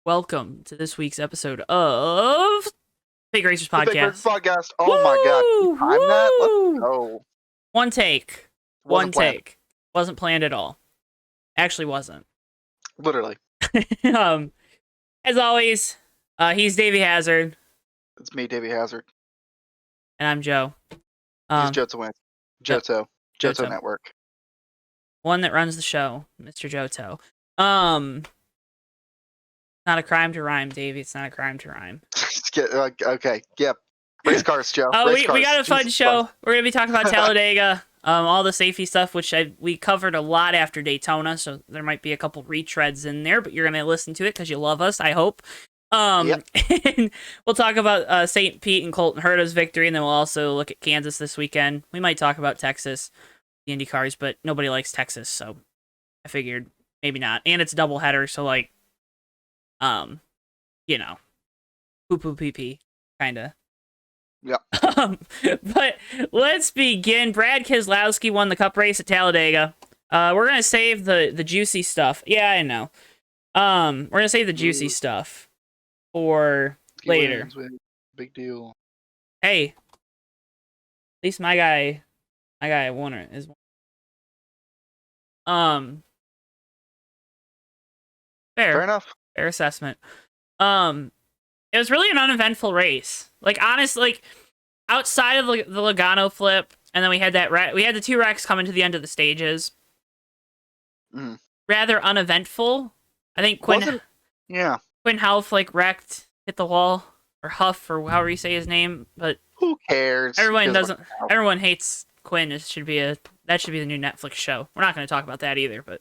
Welcome to this week's episode of Big Racers The Big Racers Podcast. Podcast. Oh my god. Woo! I'm that. Woo! Let's go. One take. Wasn't planned. Wasn't planned at all. Actually wasn't. Literally. As always, he's Davey Hazard. It's me, Davey Hazard. And I'm Joe. He's Johto Wentz. Johto. Johto. Johto Network. One that runs the show, Mr. Johto. Not a crime to rhyme, Davey. It's not a crime to rhyme. Okay. Yep. Race cars, Joe. We got a fun show. We're going to be talking about Talladega, all the safety stuff, which we covered a lot after Daytona, so there might be a couple retreads in there, but you're going to listen to it because you love us, I hope. Yep. And we'll talk about St. Pete and Colton Herta's victory, and then we'll also look at Kansas this weekend. We might talk about Texas, the Indy cars, but nobody likes Texas, so I figured maybe not. And it's a doubleheader, so poo-poo pee-pee, kind of. Yeah. But let's begin. Brad Keselowski won the Cup race at Talladega. We're gonna save the juicy stuff. Yeah, I know. We're gonna save the juicy stuff for later. Big deal. Hey, at least my guy won it. Fair enough. Fair assessment. It was really an uneventful race. Honestly, outside of the Logano flip, and then we had we had the two wrecks coming to the end of the stages. Mm. Rather uneventful. I think Quinn Half wrecked, hit the wall, or Huff, or however you say his name. But who cares? Everyone hates Quinn. That should be the new Netflix show. We're not going to talk about that either, but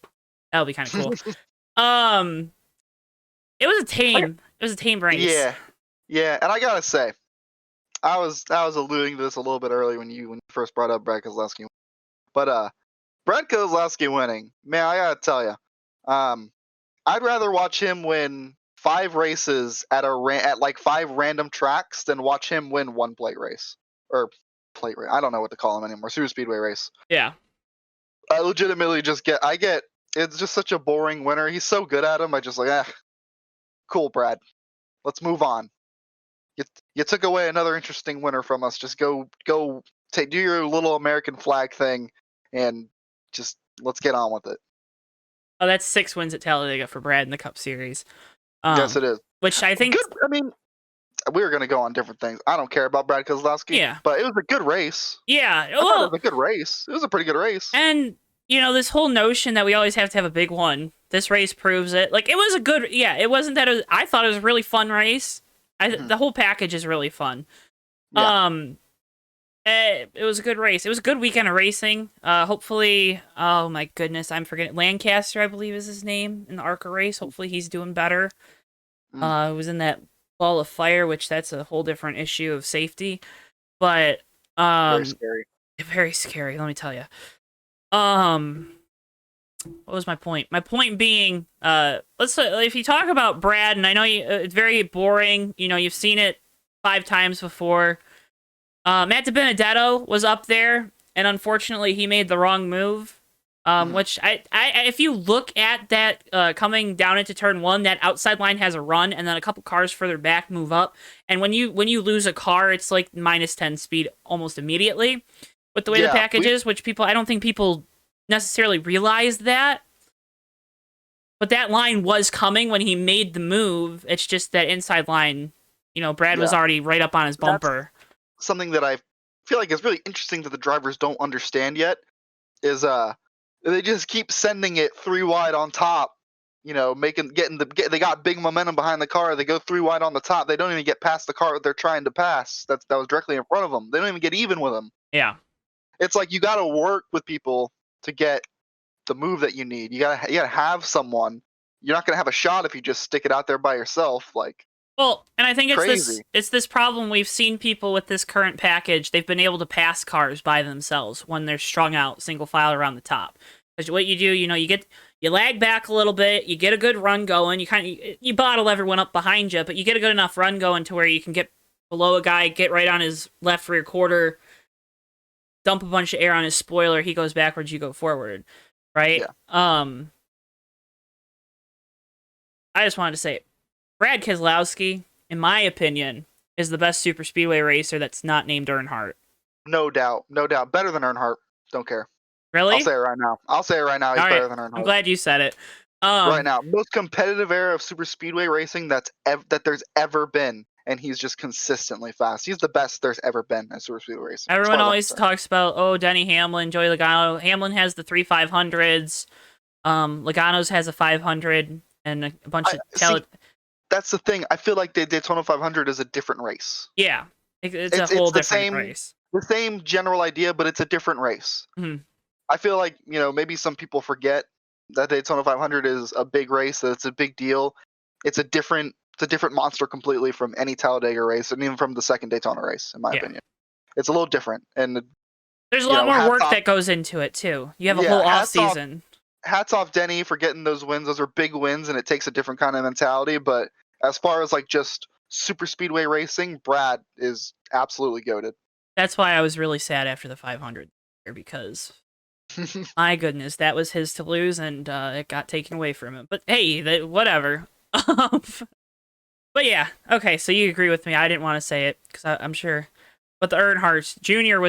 that'll be kind of cool. It was a tame race. Yeah, and I gotta say, I was alluding to this a little bit earlier when you first brought up Brad Keselowski, but Brad Keselowski winning, man, I gotta tell you, I'd rather watch him win 5 races at 5 random tracks than watch him win one plate race or plate race. I don't know what to call him anymore. Super speedway race. Yeah. I legitimately it's just such a boring winner. He's so good at him. I just cool, Brad. Let's move on. You took away another interesting winner from us. Just do your little American flag thing, and just let's get on with it. Oh, that's 6 wins at Talladega for Brad in the Cup Series. Yes, it is. Which I think. Good, I mean, we were going to go on different things. I don't care about Brad Keselowski. Yeah. But it was a good race. Yeah. I thought it was a good race. It was a pretty good race. And this whole notion that we always have to have a big one. This race proves it. It was a good. Yeah, it wasn't that. I thought it was a really fun race. The whole package is really fun. Yeah. It was a good race. It was a good weekend of racing. Hopefully, oh my goodness, I'm forgetting. Lancaster, I believe, is his name in the ARCA race. Hopefully, he's doing better. It was in that ball of fire, which that's a whole different issue of safety. But very scary. Very scary. Let me tell you. What was my point? My point being, if you talk about Brad, and I know it's very boring. You've seen it 5 times before. Matt DiBenedetto was up there, and unfortunately, he made the wrong move. Which if you look at that coming down into turn 1, that outside line has a run, and then a couple cars further back move up. And when you lose a car, it's like -10 speed almost immediately. With the way the package is, which I don't think people necessarily realized that. But that line was coming when he made the move. It's just that inside line, Brad was already right up on his bumper. That's something that I feel like is really interesting that the drivers don't understand yet is they just keep sending it 3 wide on top. They got big momentum behind the car. They go 3 wide on the top. They don't even get past the car that they're trying to pass. That was directly in front of them. They don't even get even with them. Yeah. It's like you got to work with people to get the move that you need. You gotta have someone. You're not gonna have a shot if you just stick it out there by yourself. Well, and I think crazy. It's this problem we've seen people with this current package. They've been able to pass cars by themselves when they're strung out single file around the top. Because what you do, you lag back a little bit. You get a good run going. You bottle everyone up behind you, but you get a good enough run going to where you can get below a guy, get right on his left rear quarter, dump a bunch of air on his spoiler. He goes backwards, you go forward. Right? Yeah. I just wanted to say, Brad Keselowski, in my opinion, is the best super speedway racer that's not named Earnhardt. No doubt. No doubt. Better than Earnhart. Don't care. Really? I'll say it right now. He's All right. better than Earnhardt. I'm glad you said it. Right now. Most competitive era of super speedway racing that there's ever been. And he's just consistently fast. He's the best there's ever been at super speedway racing. Everyone always talks about, Denny Hamlin, Joey Logano. Hamlin has the 3 500s. Logano's has a 500 and a bunch of that's the thing. I feel like the Daytona 500 is a different race. Yeah, it's a whole different race. The same general idea, but it's a different race. Mm-hmm. I feel like, maybe some people forget that Daytona 500 is a big race, that it's a big deal. It's a different monster completely from any Talladega race, and even from the second Daytona race, in my opinion. It's a little different, and there's a lot more work that goes into it too. You have a whole off season. Hats off Denny for getting those wins. Those are big wins, and it takes a different kind of mentality. But as far as like just super speedway racing, Brad is absolutely goated. That's why I was really sad after the 500 because my goodness, that was his to lose, and it got taken away from him. But hey, whatever. But yeah, okay. So you agree with me? I didn't want to say it because I'm sure. But the Earnhardt Jr.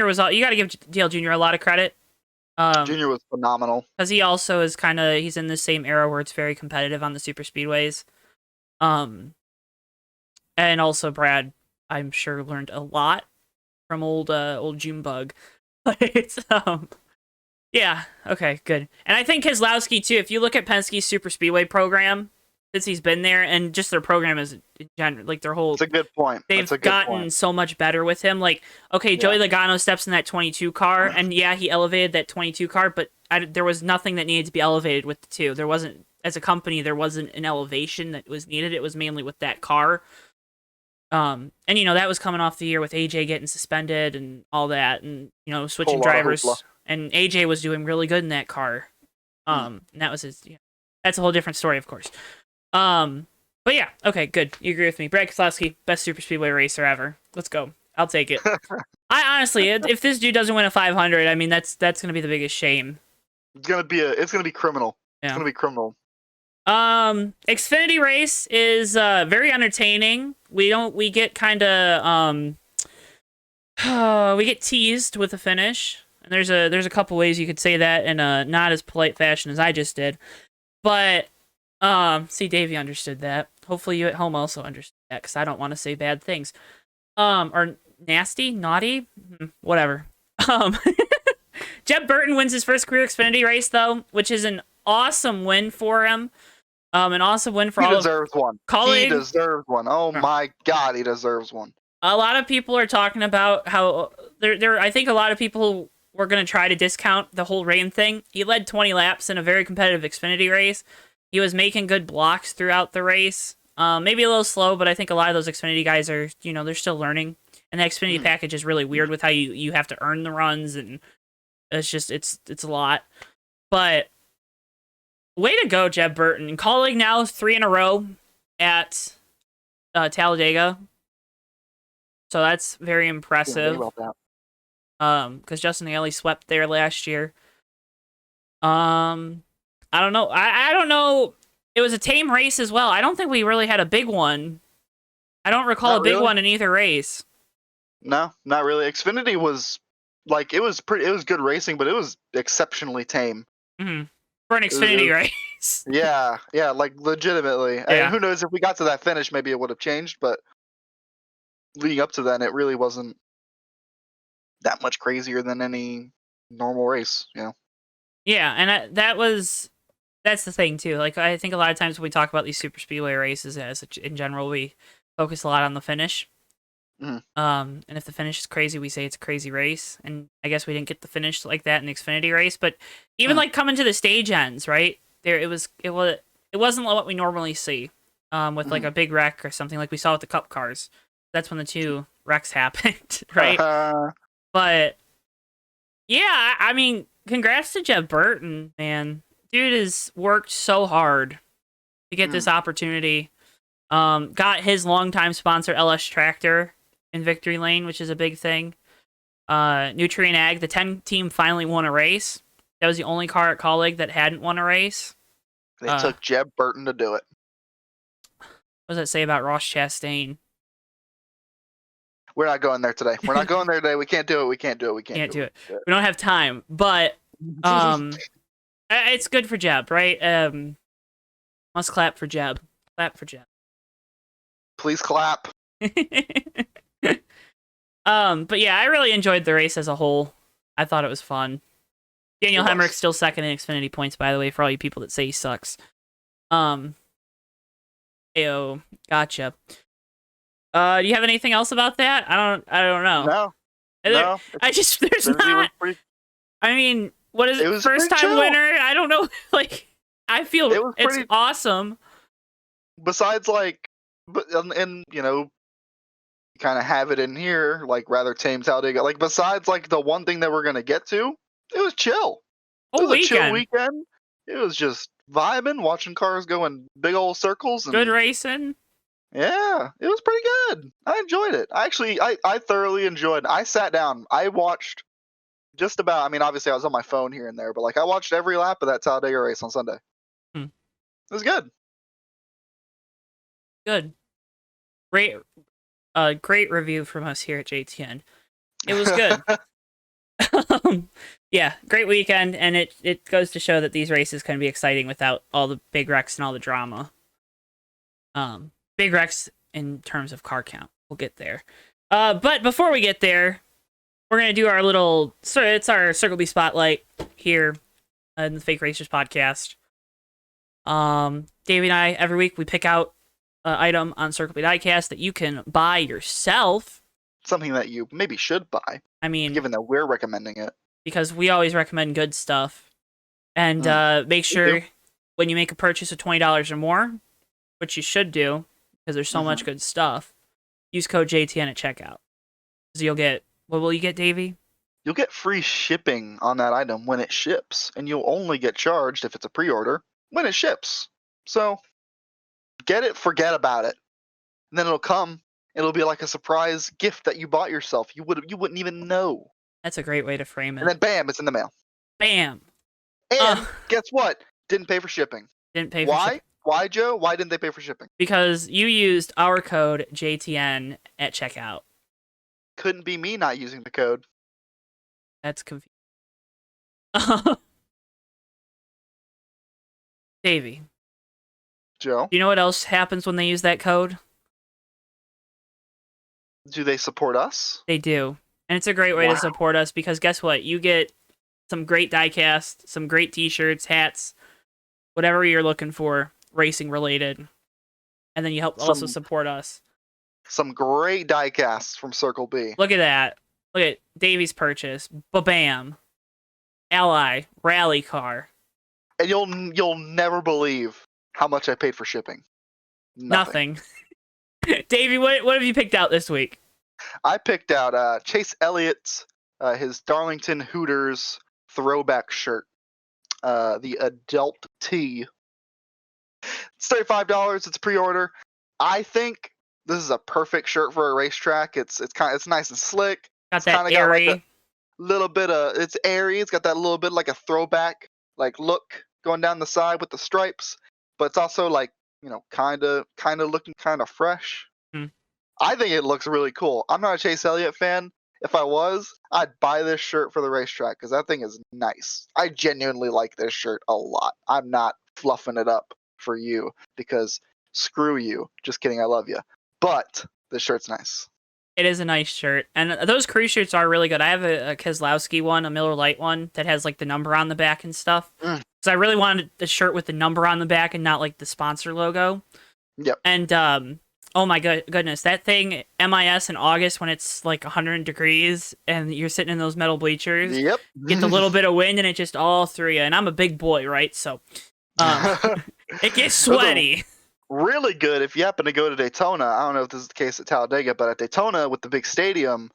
was all. You got to give Dale Jr. a lot of credit. Junior was phenomenal because he also is he's in the same era where it's very competitive on the super speedways. And also Brad, I'm sure, learned a lot from old Junebug. Yeah, okay, good. And I think Keselowski too. If you look at Penske's super speedway program since he's been there, and just their program is in general, like their whole. That's a good point. They've gotten so much better with him. Like, okay, Joey Logano steps in that 22 car, and yeah, he elevated that 22 car, but there was nothing that needed to be elevated with the two. There wasn't, as a company, there wasn't an elevation that was needed. It was mainly with that car. And that was coming off the year with AJ getting suspended and all that, and switching drivers. And AJ was doing really good in that car. And that was his. That's a whole different story, of course. But yeah, okay, good. You agree with me. Brad Keselowski, best super speedway racer ever. Let's go. I'll take it. I honestly, if this dude doesn't win a 500, I mean, that's gonna be the biggest shame. It's gonna be criminal. Yeah. It's gonna be criminal. Xfinity race is very entertaining. We get kind of we get teased with the finish. And there's a couple ways you could say that in a not as polite fashion as I just did. But see, Davey understood that. Hopefully you at home also understood that, because I don't want to say bad things. Or nasty, naughty, whatever. Jeb Burton wins his first career Xfinity race, though, which is an awesome win for him. An awesome win for all of... He deserves one. He deserves one. Oh my God, he deserves one. A lot of people are talking about how... I think a lot of people were going to try to discount the whole rain thing. He led 20 laps in a very competitive Xfinity race. He was making good blocks throughout the race. Maybe a little slow, but I think a lot of those Xfinity guys are, they're still learning. And the Xfinity package is really weird with how you have to earn the runs, and it's just, it's a lot. But way to go, Jeb Burton. Calling now 3 in a row at Talladega. So that's very impressive. Because Justin Haley swept there last year. I don't know. I don't know. It was a tame race as well. I don't think we really had a big one. I don't recall a big one in either race. No, not really. Xfinity was like, it was good racing, but it was exceptionally tame. Mm-hmm. For an Xfinity race. Yeah, like legitimately. Yeah. And who knows, if we got to that finish, maybe it would have changed, but leading up to then, it really wasn't that much crazier than any normal race, Yeah, and that's the thing too. Like, I think a lot of times when we talk about these super speedway races, in general, we focus a lot on the finish. Mm-hmm. And if the finish is crazy, we say it's a crazy race. And I guess we didn't get the finish like that in the Xfinity race. But even like coming to the stage ends, right? It wasn't what we normally see. With like a big wreck or something like we saw with the Cup cars. That's when the 2 wrecks happened, right? But yeah, I mean, congrats to Jeb Burton, man. Dude has worked so hard to get this opportunity. Got his longtime sponsor, LS Tractor, in victory lane, which is a big thing. Nutrient Ag, the 10 team finally won a race. That was the only car at Colleague that hadn't won a race. They took Jeb Burton to do it. What does that say about Ross Chastain? We're not going there today. We're not going there today. We can't do it. We can't do it. We Can't do it. We don't have time. But it's good for Jeb, right? Must clap for Jeb. Clap for Jeb. Please clap. But yeah, I really enjoyed the race as a whole. I thought it was fun. Daniel Hemrick's still second in Xfinity points, by the way, for all you people that say he sucks. Ayo, gotcha. Do you have anything else about that? I don't know. No. There's not. I mean, what is it? First time winner? I don't know. Like, I feel it's awesome. Besides, like, and you know, kind of have it in here, like rather tame Talladega. Like, besides, like the one thing that we're gonna get to, it was chill. It was a chill weekend. It was just vibing, watching cars go in big old circles. And, good racing. Yeah, it was pretty good. I enjoyed it. I thoroughly enjoyed it. I sat down. I watched just about, I mean, obviously I was on my phone here and there, but like I watched every lap of that Talladega race on Sunday. It was good. Good. Great review from us here at JTN. It was good. Yeah, great weekend, and it goes to show that these races can be exciting without all the big wrecks and all the drama. Big wrecks in terms of car count. We'll get there. But before we get there, we're going to do our little... it's our Circle B Spotlight here in the Fake Racers podcast. Davey and I, every week, we pick out an item on Circle B Diecast that you can buy yourself. Something that you maybe should buy. I mean... given that we're recommending it. Because we always recommend good stuff. And make sure when you make a purchase of $20 or more, which you should do, because there's so much good stuff, use code JTN at checkout. So you'll get... What will you get, Davey? You'll get free shipping on that item when it ships, and you'll only get charged if it's a pre-order when it ships. So get it, forget about it, and then it'll come. It'll be like a surprise gift that you bought yourself. You wouldn't even know. That's a great way to frame it. And then bam, it's in the mail. Bam. And guess what? Didn't pay for shipping. Didn't pay for shipping. Why, Joe? Why didn't they pay for shipping? Because you used our code JTN at checkout. Couldn't be me not using the code. That's confusing. Davey. Joe? Do you know what else happens when they use that code? Do they support us? They do. And it's a great way to support us because guess what? You get some great diecast, some great t-shirts, hats, whatever you're looking for, racing related. And then you help also support us. Some great diecasts from Circle B. Look at that. Look at Davey's purchase. Ba-bam. Ally. Rally car. And you'll never believe how much I paid for shipping. Nothing. Davey, what have you picked out this week? I picked out Chase Elliott's his Darlington Hooters throwback shirt. The adult tee. It's $35. It's pre-order. I think this is a perfect shirt for a racetrack. It's nice and slick. Got that airy. Got like a little bit of, it's airy. It's got that little bit like a throwback like look going down the side with the stripes, but it's also like, you know, kind of looking kind of fresh. I think it looks really cool. I'm not a Chase Elliott fan. If I was, I'd buy this shirt for the racetrack because that thing is nice. I genuinely like this shirt a lot. I'm not fluffing it up for you because screw you. Just kidding. I love you. But this shirt's nice. It is a nice shirt. And those crew shirts are really good. I have a Keselowski one, a Miller Lite one, that has like the number on the back and stuff. So I really wanted the shirt with the number on the back and not like the sponsor logo. Yep. And oh my goodness, that thing, MIS in August when it's like 100 degrees and you're sitting in those metal bleachers. Yep. Get the little bit of wind and it just all through you. And I'm a big boy, right? So it gets sweaty. Really good if you happen to go to Daytona. I don't know if this is the case at Talladega, but at Daytona with the big stadium,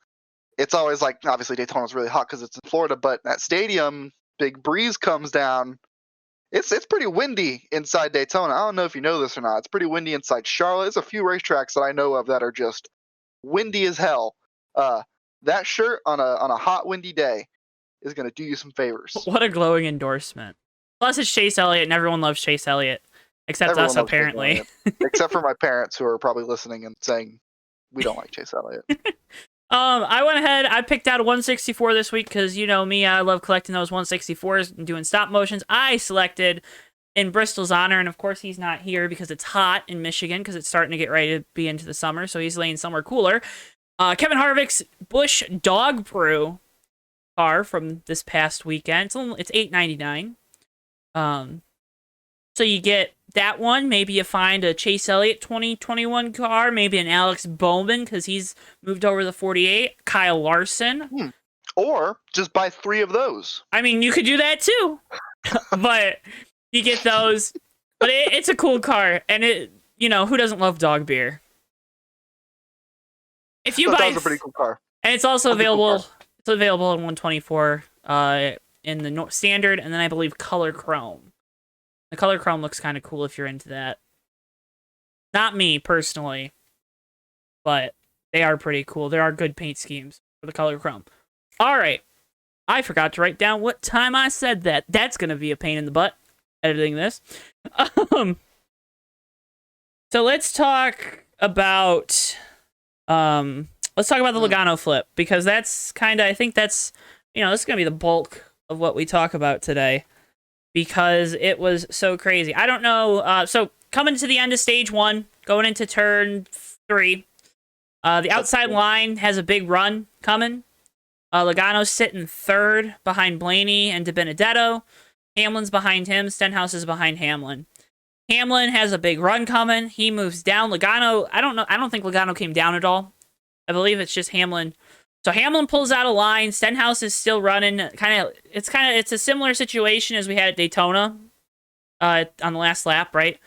it's always like, obviously Daytona's really hot because it's in Florida, but that stadium, big breeze comes down. It's pretty windy inside Daytona. I don't know if you know this or not. It's pretty windy inside Charlotte. There's a few racetracks that I know of that are just windy as hell. That shirt on a hot, windy day is going to do you some favors. What a glowing endorsement. Plus, it's Chase Elliott, and everyone loves Chase Elliott. Except Everyone us, loves Chase apparently. Elliott, except for my parents who are probably listening and saying we don't like Chase Elliott. I went ahead. I picked out a 164 this week because you know me. I love collecting those 164s and doing stop motions. I selected in Bristol's honor, and of course he's not here because it's hot in Michigan because it's starting to get ready to be into the summer, so he's laying somewhere cooler. Kevin Harvick's Busch Dog Brew car from this past weekend. It's $8.99. So you get that one. Maybe you find a Chase Elliott 2021 car. Maybe an Alex Bowman because he's moved over to the 48. Kyle Larson. Or just buy 3 of those. I mean, you could do that too. But you get those. But it's a cool car. And who doesn't love dog beer? If you buy, that was a pretty cool car. And it's also available. It's available in 124 in the standard, and then I believe color chrome. The color chrome looks kind of cool if you're into that. Not me personally, but they are pretty cool. There are good paint schemes for the color chrome. All right, I forgot to write down what time I said that. That's gonna be a pain in the butt editing this. So let's talk about the Logano flip because that's kind of, I think that's, this is gonna be the bulk of what we talk about today. Because it was so crazy. I don't know. So coming to the end of stage 1, going into turn 3, the outside line has a big run coming. Logano's sitting 3rd behind Blaney and DiBenedetto. Hamlin's behind him. Stenhouse is behind Hamlin. Hamlin has a big run coming. He moves down. Logano, I don't know. I don't think Logano came down at all. I believe it's just Hamlin. So Hamlin pulls out a line. Stenhouse is still running. It's a similar situation as we had at Daytona on the last lap, right?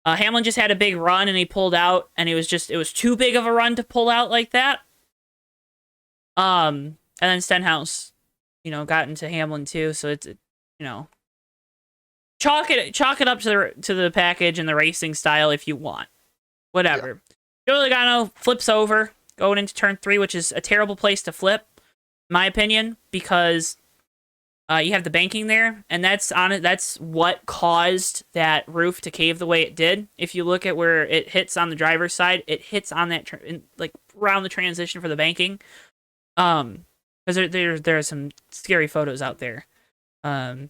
Hamlin just had a big run and he pulled out, and it was too big of a run to pull out like that. And then Stenhouse, got into Hamlin too. So it's chalk it up to the package and the racing style if you want, whatever. Yeah. Joey Logano flips over going into turn 3, which is a terrible place to flip, in my opinion, because you have the banking there, and that's what caused that roof to cave the way it did. If you look at where it hits on the driver's side, it hits on that around the transition for the banking. Because there are some scary photos out there. I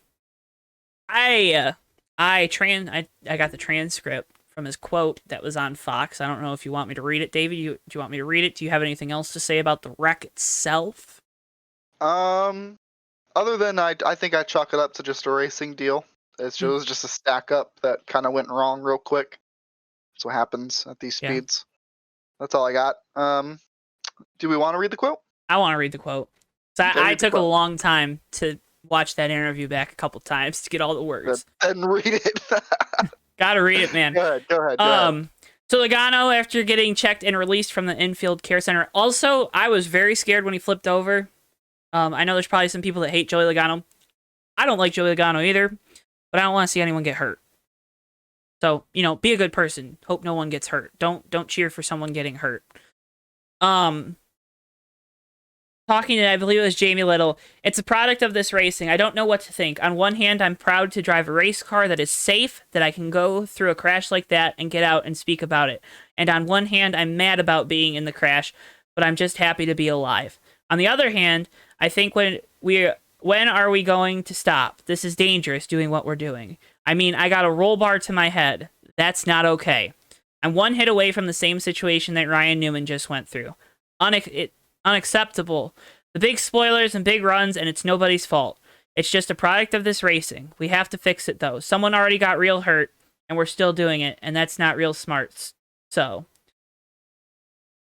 got the transcript from his quote that was on Fox. I don't know if you want me to read it, David. Do you want me to read it? Do you have anything else to say about the wreck itself? Other than I think I chalk it up to just a racing deal. It was just a stack up that kind of went wrong real quick. That's what happens at these speeds. That's all I got. Do we want to read the quote? I want to read the quote. So I took a long time to watch that interview back a couple times to get all the words. And read it. Gotta read it, man. Go ahead. So Logano, after getting checked and released from the infield care center, also, I was very scared when he flipped over. I know there's probably some people that hate Joey Logano. I don't like Joey Logano either, but I don't want to see anyone get hurt. So, be a good person. Hope no one gets hurt. Don't cheer for someone getting hurt. Talking to, I believe it was Jamie Little, it's a product of this racing. I don't know what to think. On one hand, I'm proud to drive a race car that is safe, that I can go through a crash like that and get out and speak about it. And on one hand, I'm mad about being in the crash, but I'm just happy to be alive. On the other hand, I think when are we going to stop? This is dangerous doing what we're doing. I mean, I got a roll bar to my head. That's not okay. I'm one hit away from the same situation that Ryan Newman just went through. Unacceptable. The big spoilers and big runs, and it's nobody's fault. It's just a product of this racing. We have to fix it, though. Someone already got real hurt, and we're still doing it, and that's not real smart. So.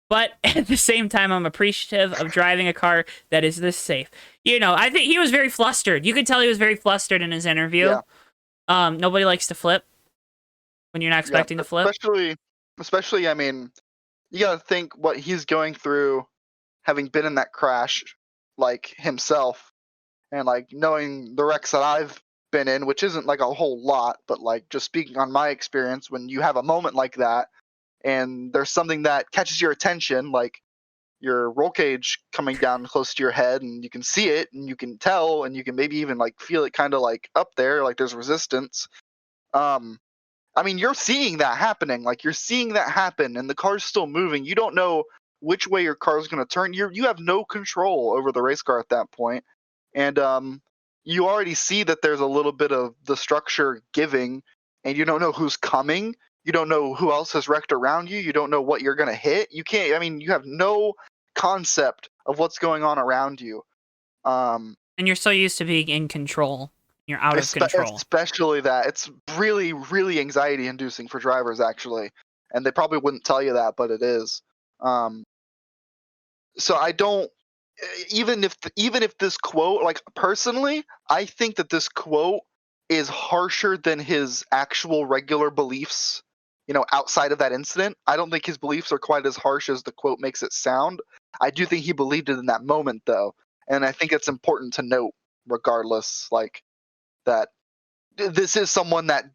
But at the same time, I'm appreciative of driving a car that is this safe. I think he was very flustered. You could tell he was very flustered in his interview. Yeah. Nobody likes to flip when you're not expecting to flip. Especially, I mean, you got to think what he's going through, having been in that crash, like himself, and like knowing the wrecks that I've been in, which isn't like a whole lot, but like just speaking on my experience, when you have a moment like that, and there's something that catches your attention, like your roll cage coming down close to your head, and you can see it, and you can tell, and you can maybe even like feel it kind of like up there, like there's resistance. I mean, you're seeing that happening. Like, you're seeing that happen, and the car's still moving. You don't know which way your car's going to turn. You have no control over the race car at that point. And you already see that there's a little bit of the structure giving, and you don't know who's coming. You don't know who else has wrecked around you. You don't know what you're going to hit. You can't, I mean, you have no concept of what's going on around you. And you're so used to being in control. You're out of control. Especially that. It's really, really anxiety inducing for drivers, actually. And they probably wouldn't tell you that, but it is. So I don't, even if this quote, like, personally, I think that this quote is harsher than his actual regular beliefs, outside of that incident. I don't think his beliefs are quite as harsh as the quote makes it sound. I do think he believed it in that moment, though. And I think it's important to note, regardless, like, that this is someone that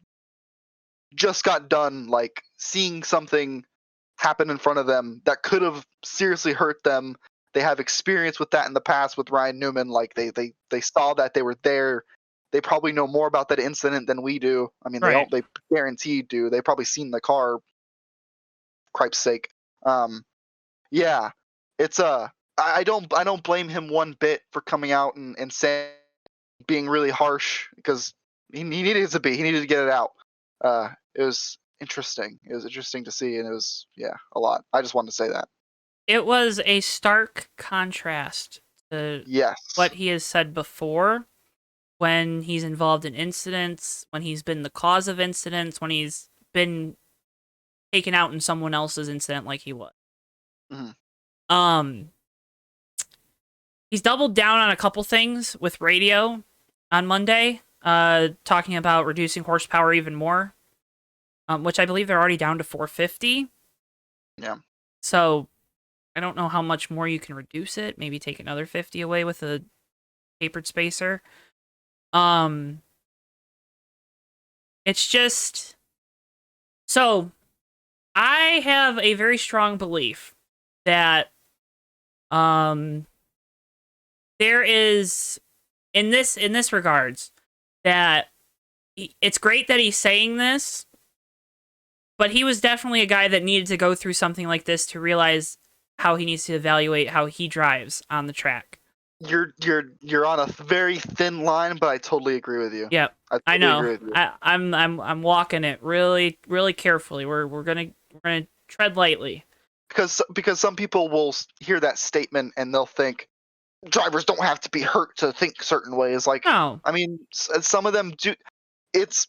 just got done, like, seeing something happen in front of them that could have seriously hurt them. They have experience with that in the past with Ryan Newman. Like, they saw that, they were there. They probably know more about that incident than we do. I mean, Right. they guaranteed do. They probably seen the car. Cripe's sake. Yeah, it's I don't blame him one bit for coming out and saying, being really harsh, because he needed to be. He needed to get it out. It was interesting. It was interesting to see, and it was, a lot. I just wanted to say that. It was a stark contrast to Yes. what he has said before, when he's involved in incidents, when he's been the cause of incidents, when he's been taken out in someone else's incident like he was. Mm-hmm. He's doubled down on a couple things with radio on Monday, talking about reducing horsepower even more, which I believe they're already down to 450. Yeah. So I don't know how much more you can reduce it. Maybe take another 50 away with a tapered spacer. It's just, so I have a very strong belief that there is, in this regards, that it's great that he's saying this, but he was definitely a guy that needed to go through something like this to realize how he needs to evaluate how he drives on the track. You're on a very thin line, but I totally agree with you. Yeah, I know. agree with you. I'm walking it really, really carefully. We're gonna tread lightly. Because some people will hear that statement and they'll think drivers don't have to be hurt to think certain ways. Like, No. I mean, some of them do. This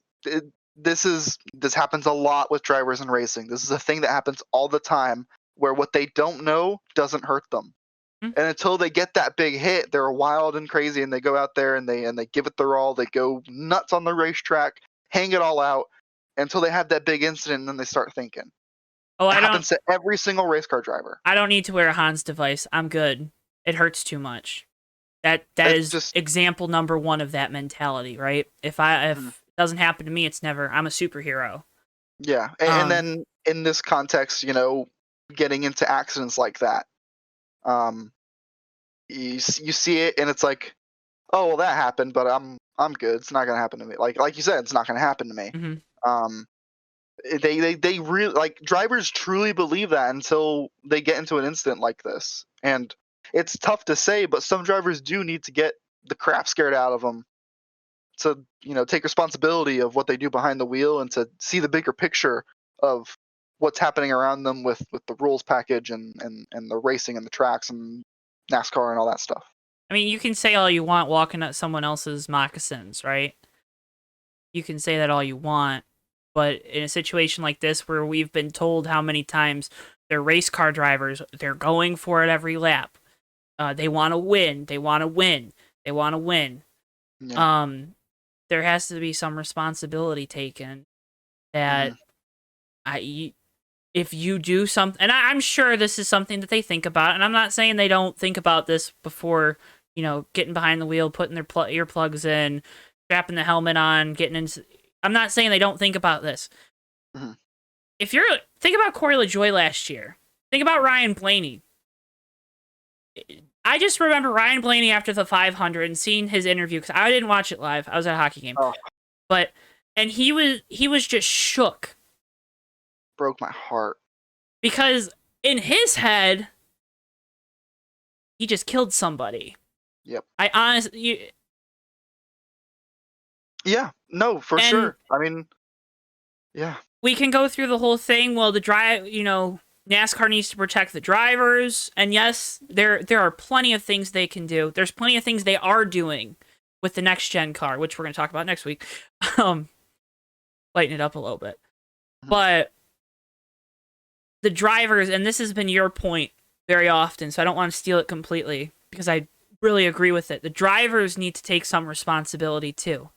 happens a lot with drivers in racing. This is a thing that happens all the time, where what they don't know doesn't hurt them. Mm-hmm. And until they get that big hit, they're wild and crazy, and they go out there and they give it their all. They go nuts on the racetrack, hang it all out until they have that big incident, and then they start thinking. Oh, it happens to every single race car driver. I don't need to wear a Hans device. I'm good. It hurts too much. That is just example number one of that mentality, right? If it doesn't happen to me, it's never. I'm a superhero. Yeah, and then in this context, getting into accidents like that, you see it, and it's like, oh, well, that happened, but I'm good. It's not gonna happen to me. Like you said, it's not gonna happen to me. Mm-hmm. They really, like, drivers truly believe that until they get into an incident like this, and it's tough to say, but some drivers do need to get the crap scared out of them to take responsibility of what they do behind the wheel, and to see the bigger picture of what's happening around them with the rules package and the racing and the tracks and NASCAR and all that stuff. I mean, you can say all you want walking at someone else's moccasins, right? You can say that all you want, but in a situation like this, where we've been told how many times they're race car drivers, they're going for it every lap. They want to win. They want to win. They want to win. Yeah. There has to be some responsibility taken. That if you do something, and I'm sure this is something that they think about, and I'm not saying they don't think about this before, getting behind the wheel, putting their earplugs in, strapping the helmet on, getting into. I'm not saying they don't think about this. Mm-hmm. Think about Corey LaJoie last year. Think about Ryan Blaney. I just remember Ryan Blaney after the 500 and seeing his interview, because I didn't watch it live. I was at a hockey game. Oh. But and he was just shook Broke my heart. because in his head he just killed somebody. Yep. I honestly, Yeah. No, for and sure. I mean, yeah. we can go through the whole thing. Well, NASCAR needs to protect the drivers, and yes, there are plenty of things they can do. There's plenty of things they are doing with the next gen car, which we're going to talk about next week. Lighten it up a little bit, but the drivers, and this has been your point very often, so I don't want to steal it completely because I really agree with it. The drivers need to take some responsibility too.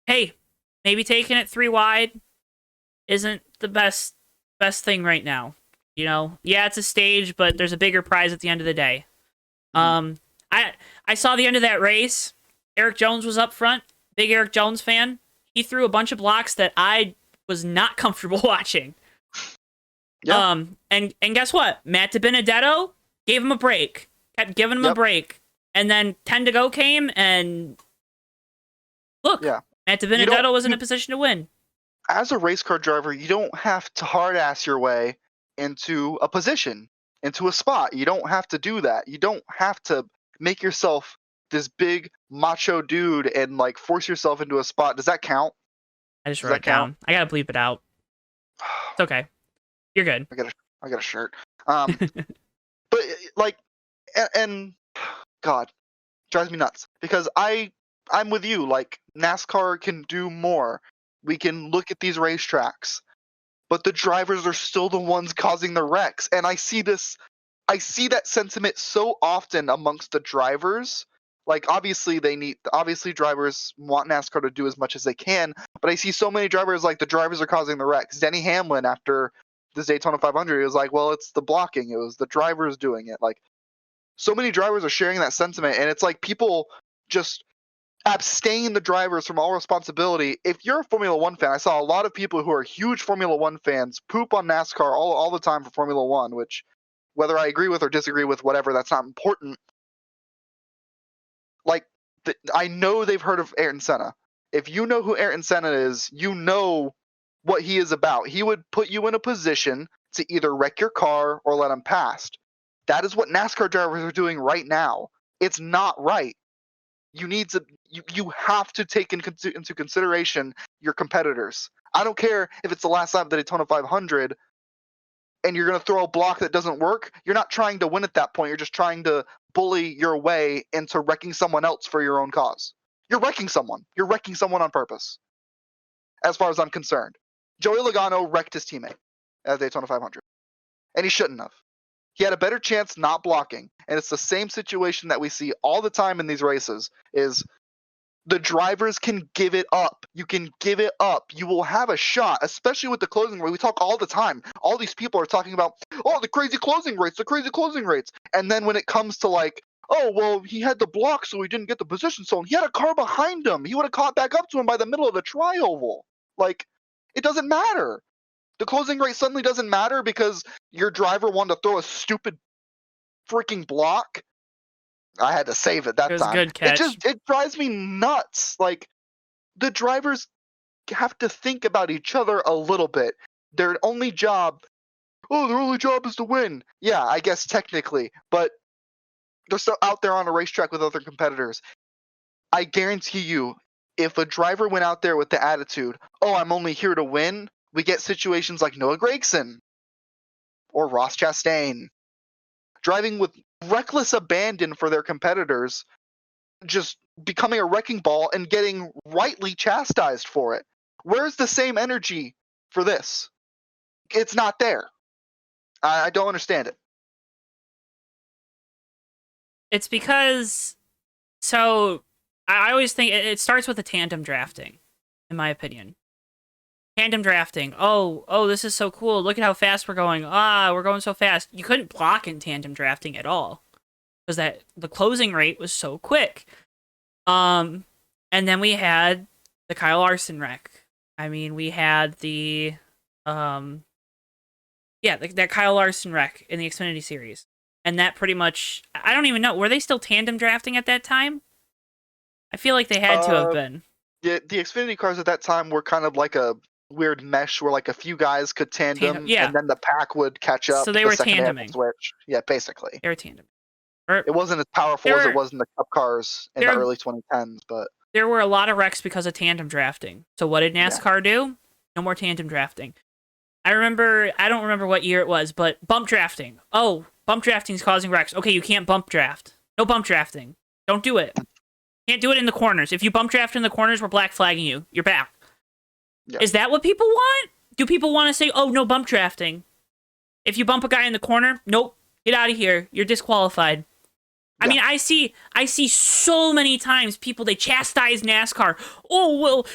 Hey, maybe taking it 3 wide isn't the best thing right now. Yeah, it's a stage, but there's a bigger prize at the end of the day. I saw the end of that race. Eric Jones was up front. Big Eric Jones fan. He threw a bunch of blocks that I was not comfortable watching. Yeah. And guess what? Matt DiBenedetto gave him a break. Kept giving him a break. And then 10 to go came, and look, Matt DiBenedetto was in a position to win. As a race car driver, you don't have to hard-ass your way into a position, into a spot. You don't have to do that. You don't have to make yourself this big macho dude and like force yourself into a spot. Does that count? I just wrote it down. I gotta bleep it out. It's okay. You're good. I got a shirt. But like, and God, drives me nuts because I'm with you. Like, NASCAR can do more. We can look at these racetracks, but the drivers are still the ones causing the wrecks. And I see that sentiment so often amongst the drivers. Like, obviously drivers want NASCAR to do as much as they can, but I see so many drivers like the drivers are causing the wrecks. Denny Hamlin, after this Daytona 500, he was like, well, it's the blocking. It was the drivers doing it. Like, so many drivers are sharing that sentiment, and it's like people just abstain the drivers from all responsibility. If you're a Formula One fan, I saw a lot of people who are huge Formula One fans poop on NASCAR all the time for Formula One, which, whether I agree with or disagree with, whatever, that's not important. Like, I know they've heard of Ayrton Senna. If you know who Ayrton Senna is, you know what he is about. He would put you in a position to either wreck your car or let him pass. That is what NASCAR drivers are doing right now. It's not right. You have to take into consideration your competitors. I don't care if it's the last lap of the Daytona 500 and you're going to throw a block that doesn't work. You're not trying to win at that point. You're just trying to bully your way into wrecking someone else for your own cause. You're wrecking someone. You're wrecking someone on purpose, as far as I'm concerned. Joey Logano wrecked his teammate at Daytona 500, and he shouldn't have. He had a better chance not blocking, and it's the same situation that we see all the time in these races, is the drivers can give it up. You can give it up. You will have a shot, especially with the closing rate. We talk all the time. All these people are talking about, oh, the crazy closing rates. And then when it comes to like, oh, well, he had the block, so he didn't get the position zone. He had a car behind him. He would have caught back up to him by the middle of the tri-oval. Like, it doesn't matter. The closing rate suddenly doesn't matter because your driver wanted to throw a stupid freaking block. I had to save it that time. It was a good catch. It drives me nuts. Like, the drivers have to think about each other a little bit. Their only job is to win. Yeah, I guess technically, but they're still out there on a racetrack with other competitors. I guarantee you, if a driver went out there with the attitude, oh, I'm only here to win, we get situations like Noah Gragson or Ross Chastain driving with reckless abandon for their competitors, just becoming a wrecking ball and getting rightly chastised for it. Where's the same energy for this? It's not there. I don't understand it. It's because, so I always think it starts with the tandem drafting, in my opinion. Tandem drafting. Oh, this is so cool. Look at how fast we're going. We're going so fast. You couldn't block in tandem drafting at all because the closing rate was so quick. And then we had the Kyle Larson wreck. I mean, we had that Kyle Larson wreck in the Xfinity Series. And that pretty much, I don't even know, were they still tandem drafting at that time? I feel like they had to have been. the Xfinity cars at that time were kind of like a weird mesh where like a few guys could tandem, yeah. and then the pack would catch up. So they the were second they had to tandeming. switch. Yeah, basically. They were tandeming. Or It wasn't as powerful as it was in the Cup cars in the there- early 2010s, but there were a lot of wrecks because of tandem drafting. So what did NASCAR do? No more tandem drafting. I don't remember what year it was, but bump drafting. Oh, bump drafting is causing wrecks. Okay, you can't bump draft. No bump drafting. Don't do it. Can't do it in the corners. If you bump draft in the corners, we're black flagging you. You're back. Yeah. Is that what people want? Do people want to say, oh, no bump drafting? If you bump a guy in the corner, nope, get out of here. You're disqualified. I mean, I see so many times people, they chastise NASCAR. Oh, well,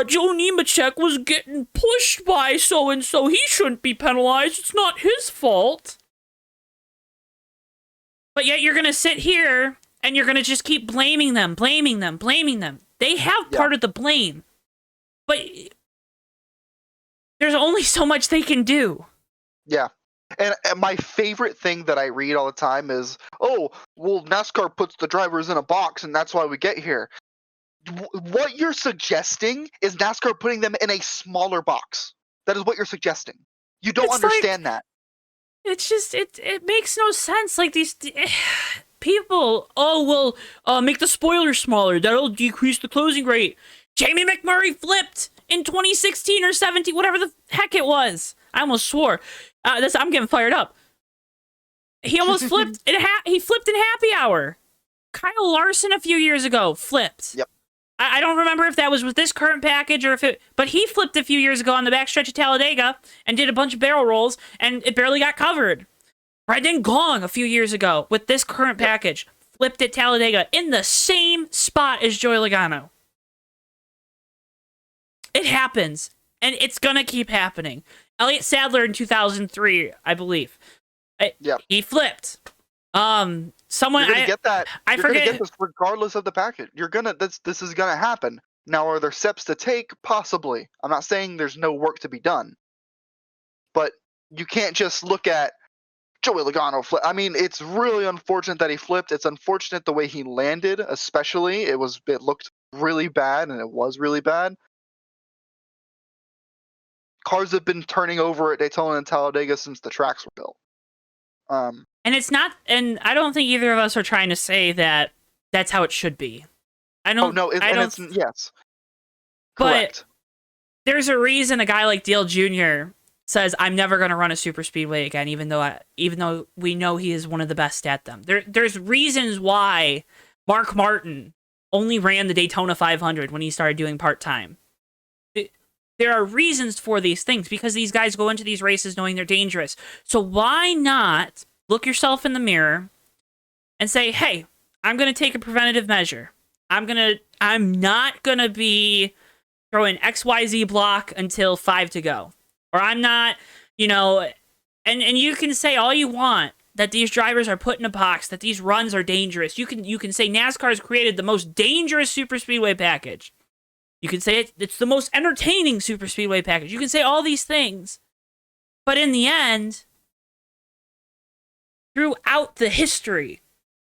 Joe Nemechek was getting pushed by so-and-so. He shouldn't be penalized. It's not his fault. But yet you're going to sit here and you're going to just keep blaming them. They have part of the blame. But there's only so much they can do. Yeah. And my favorite thing that I read all the time is, oh, well, NASCAR puts the drivers in a box, and that's why we get here. What you're suggesting is NASCAR putting them in a smaller box. That is what you're suggesting. You don't understand that. It's just, it makes no sense. Like, these people, oh, well, make the spoilers smaller. That'll decrease the closing rate. Jamie McMurray flipped in 2016 or 17, whatever the heck it was. I almost swore. I'm getting fired up. He almost flipped. He flipped in Happy Hour. Kyle Larson a few years ago flipped. Yep. I don't remember if that was with this current package or if it, but he flipped a few years ago on the backstretch of Talladega and did a bunch of barrel rolls, and it barely got covered. Brendan Gong a few years ago with this current package flipped at Talladega in the same spot as Joey Logano. It happens, and it's gonna keep happening. Elliott Sadler in 2003, I believe. He flipped. Someone you're gonna get that. I forget. You're gonna get this regardless of the package. This is gonna happen. Now, are there steps to take? Possibly. I'm not saying there's no work to be done, but you can't just look at Joey Logano flip. I mean, it's really unfortunate that he flipped. It's unfortunate the way he landed, especially. It looked really bad, and it was really bad. Cars have been turning over at Daytona and Talladega since the tracks were built. And it's not, and I don't think either of us are trying to say that that's how it should be. I don't. Oh no, yes. But correct. There's a reason a guy like Dale Jr. says, "I'm never going to run a super speedway again," even though we know he is one of the best at them. There's reasons why Mark Martin only ran the Daytona 500 when he started doing part-time. There are reasons for these things because these guys go into these races knowing they're dangerous. So why not look yourself in the mirror and say, hey, I'm going to take a preventative measure. I'm not going to be throwing XYZ block until 5 to go. Or I'm not, and you can say all you want that these drivers are put in a box, that these runs are dangerous. You can say NASCAR's created the most dangerous super speedway package. You can say it's the most entertaining super speedway package. You can say all these things. But in the end, throughout the history,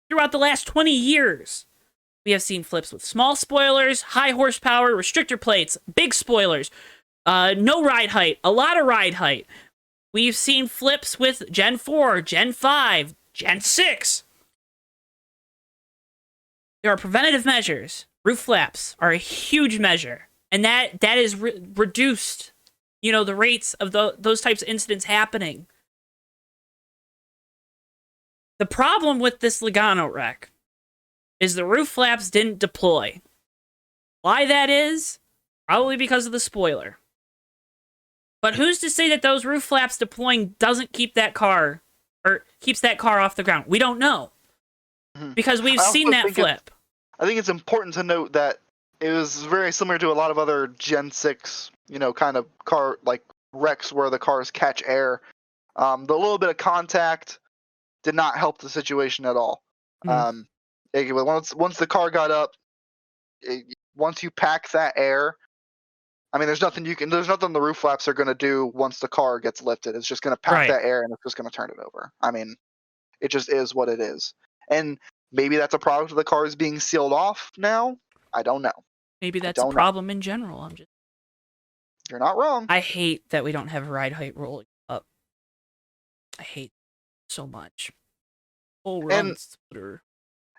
throughout the last 20 years, we have seen flips with small spoilers, high horsepower, restrictor plates, big spoilers, no ride height, a lot of ride height. We've seen flips with Gen 4, Gen 5, Gen 6. There are preventative measures. Roof flaps are a huge measure, and that is reduced, the rates of those types of incidents happening. The problem with this Logano wreck is the roof flaps didn't deploy. Why that is? Probably because of the spoiler. But who's to say that those roof flaps deploying doesn't keep that car, or keeps that car off the ground? We don't know. Because we've seen that flip. I think it's important to note that it was very similar to a lot of other Gen 6, kind of car like wrecks where the cars catch air. The little bit of contact did not help the situation at all. Once the car got up, once you pack that air, I mean, there's nothing the roof flaps are going to do once the car gets lifted. It's just going to pack that air and it's just going to turn it over. I mean, it just is what it is. And maybe that's a product of the cars being sealed off now. I don't know. Maybe that's a don't know. problem in general. You're not wrong. I hate that we don't have ride height rolling up. I hate it so much. Oh, wrong scooter.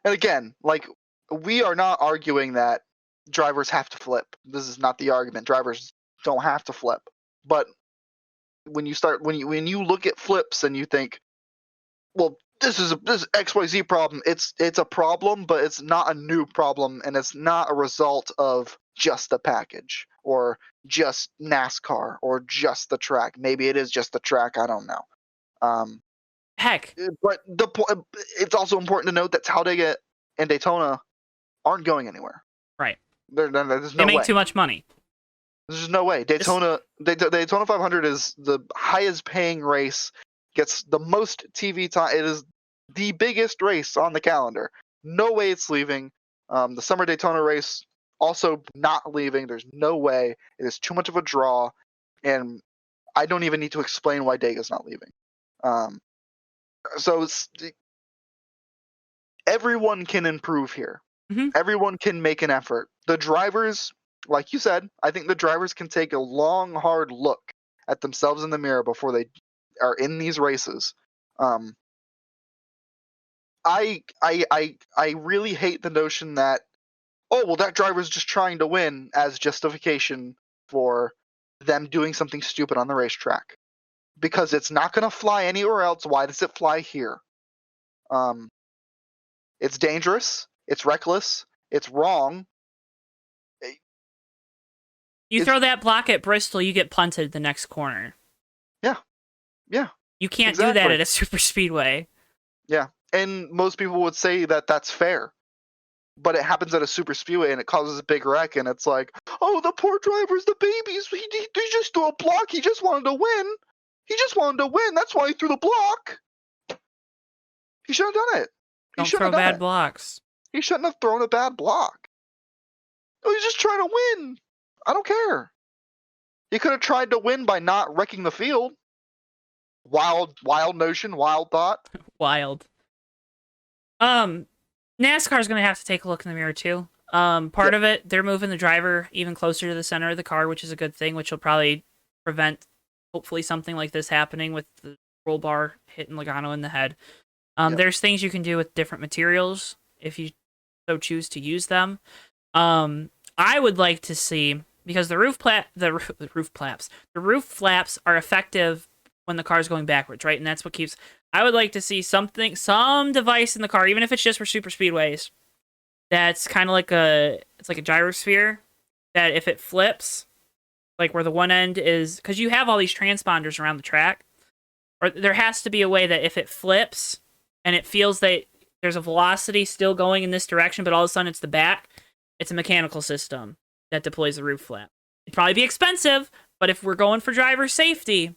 And again, like, we are not arguing that drivers have to flip. This is not the argument. Drivers don't have to flip. But when you look at flips and you think, well, this XYZ problem, it's a problem, but it's not a new problem, and it's not a result of just the package or just NASCAR or just the track. Maybe it is just the track. I don't know. Heck. But it's also important to note that Talladega and Daytona aren't going anywhere. Right. There's no way. They make too much money. There's just no way. Daytona 500 is the highest paying race, gets the most TV time. It is the biggest race on the calendar. No way it's leaving. The Summer Daytona race also not leaving. There's no way. It is too much of a draw, and I don't even need to explain why Dega's not leaving. So everyone can improve here. Mm-hmm. Everyone can make an effort. The drivers, like you said, I think the drivers can take a long, hard look at themselves in the mirror before they are in these races. I really hate the notion that, oh, well, that driver's just trying to win as justification for them doing something stupid on the racetrack. Because it's not going to fly anywhere else. Why does it fly here? It's dangerous. It's reckless. It's wrong. You throw that block at Bristol, you get punted the next corner. Yeah. You can't do that at a super speedway. Yeah, and most people would say that that's fair. But it happens at a super speedway and it causes a big wreck, and it's like, oh, the poor drivers, the babies, he just threw a block. He just wanted to win. That's why he threw the block. He shouldn't have done it. Don't throw bad blocks. He shouldn't have thrown a bad block. Oh, he's just trying to win. I don't care. He could have tried to win by not wrecking the field. Wild notion, wild thought. Wild. NASCAR's going to have to take a look in the mirror too. Part of it, they're moving the driver even closer to the center of the car, which is a good thing, which will probably prevent, hopefully, something like this happening with the roll bar hitting Logano in the head. There's things you can do with different materials if you so choose to use them. I would like to see, because the roof flaps are effective when the car's going backwards, right? And that's what keeps. I would like to see some device in the car, even if it's just for super speedways, that's kind of like it's like a gyrosphere, that if it flips, like where the one end is, because you have all these transponders around the track, or there has to be a way that if it flips and it feels that there's a velocity still going in this direction, but all of a sudden it's the back, it's a mechanical system that deploys the roof flap. It'd probably be expensive, but if we're going for driver safety,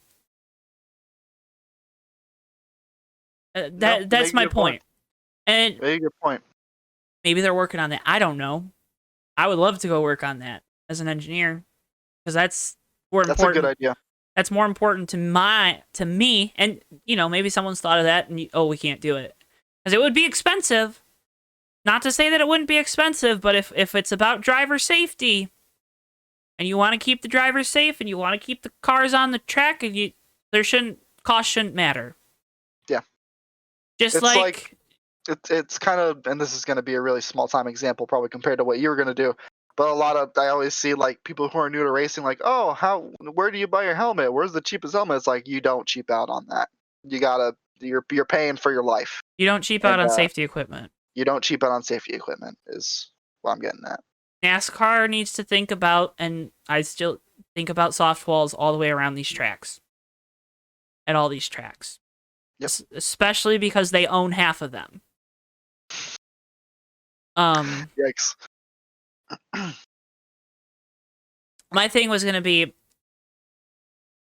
that's my point. And very good point. Maybe they're working on that. I don't know. I would love to go work on that as an engineer, because that's more important. That's a good idea. That's more important to me, and maybe someone's thought of that, and we can't do it because it would be expensive. Not to say that it wouldn't be expensive, but if it's about driver safety, and you want to keep the drivers safe, and you want to keep the cars on the track, and cost shouldn't matter. Yeah. Just like it's kind of, and this is going to be a really small time example probably compared to what you were going to do, but I always see like people who are new to racing, like, oh, where do you buy your helmet? Where's the cheapest helmet? It's like, you don't cheap out on that. You're paying for your life. You don't cheap out on safety equipment. You don't cheap out on safety equipment is what I'm getting at. NASCAR needs to think about, and I still think about, soft walls all the way around these tracks. At all these tracks. Yep. Especially because they own half of them. Yikes. My thing was going to be,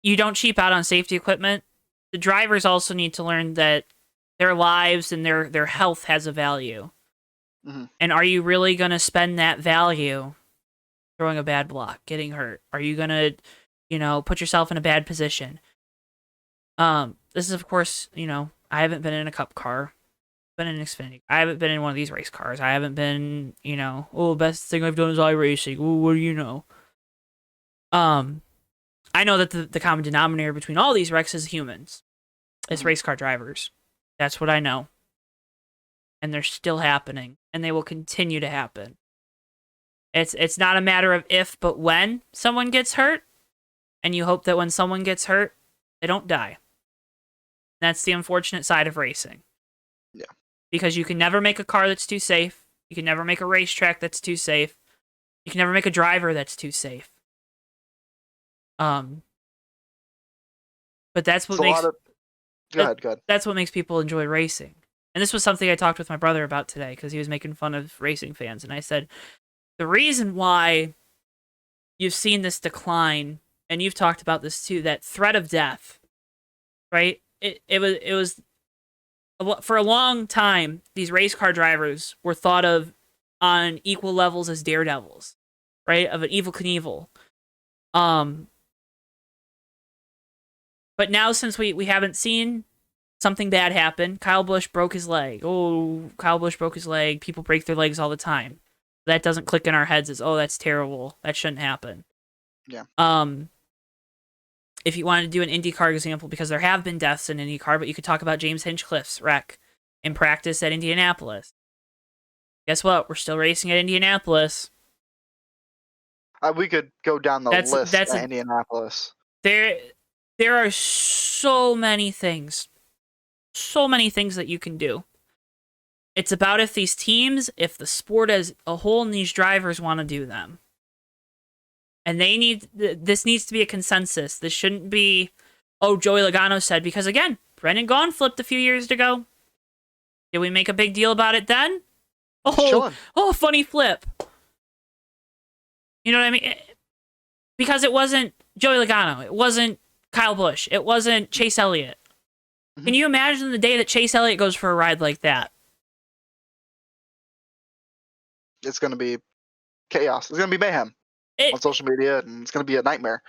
you don't cheap out on safety equipment. The drivers also need to learn that their lives and their health has a value. Mm-hmm. And are you really going to spend that value throwing a bad block, getting hurt? Are you going to, put yourself in a bad position? This is, of course, I haven't been in a cup car. been in Xfinity. I haven't been in one of these race cars. I haven't been, best thing I've done is iRacing. Ooh, what do you know? I know that the common denominator between all these wrecks is humans. It's race car drivers. That's what I know. And they're still happening, and they will continue to happen. It's not a matter of if, but when someone gets hurt, and you hope that when someone gets hurt, they don't die. That's the unfortunate side of racing. Yeah. Because you can never make a car that's too safe. You can never make a racetrack that's too safe. You can never make a driver that's too safe. But that's what makes... Go ahead. That's what makes people enjoy racing. And this was something I talked with my brother about today, because he was making fun of racing fans. And I said, the reason why you've seen this decline, and you've talked about this too, that threat of death, right? It was for a long time, these race car drivers were thought of on equal levels as daredevils, right? Of an Evel Knievel. But now, since we haven't seen something bad happen, Kyle Busch broke his leg. Oh, Kyle Busch broke his leg. People break their legs all the time. That doesn't click in our heads as, oh, that's terrible. That shouldn't happen. Yeah. If you wanted to do an IndyCar example, because there have been deaths in IndyCar, but you could talk about James Hinchcliffe's wreck in practice at Indianapolis. Guess what? We're still racing at Indianapolis. We could go down the list at Indianapolis. There are so many things that you can do. It's about if these teams, if the sport as a whole and these drivers want to do them. And this needs to be a consensus. This shouldn't be, oh, Joey Logano said, because again, Brendan Gaughan flipped a few years ago. Did we make a big deal about it then? Oh, funny flip. You know what I mean? Because it wasn't Joey Logano. It wasn't Kyle Busch. It wasn't Chase Elliott. Mm-hmm. Can you imagine the day that Chase Elliott goes for a ride like that? It's going to be chaos. It's going to be mayhem on social media, and it's going to be a nightmare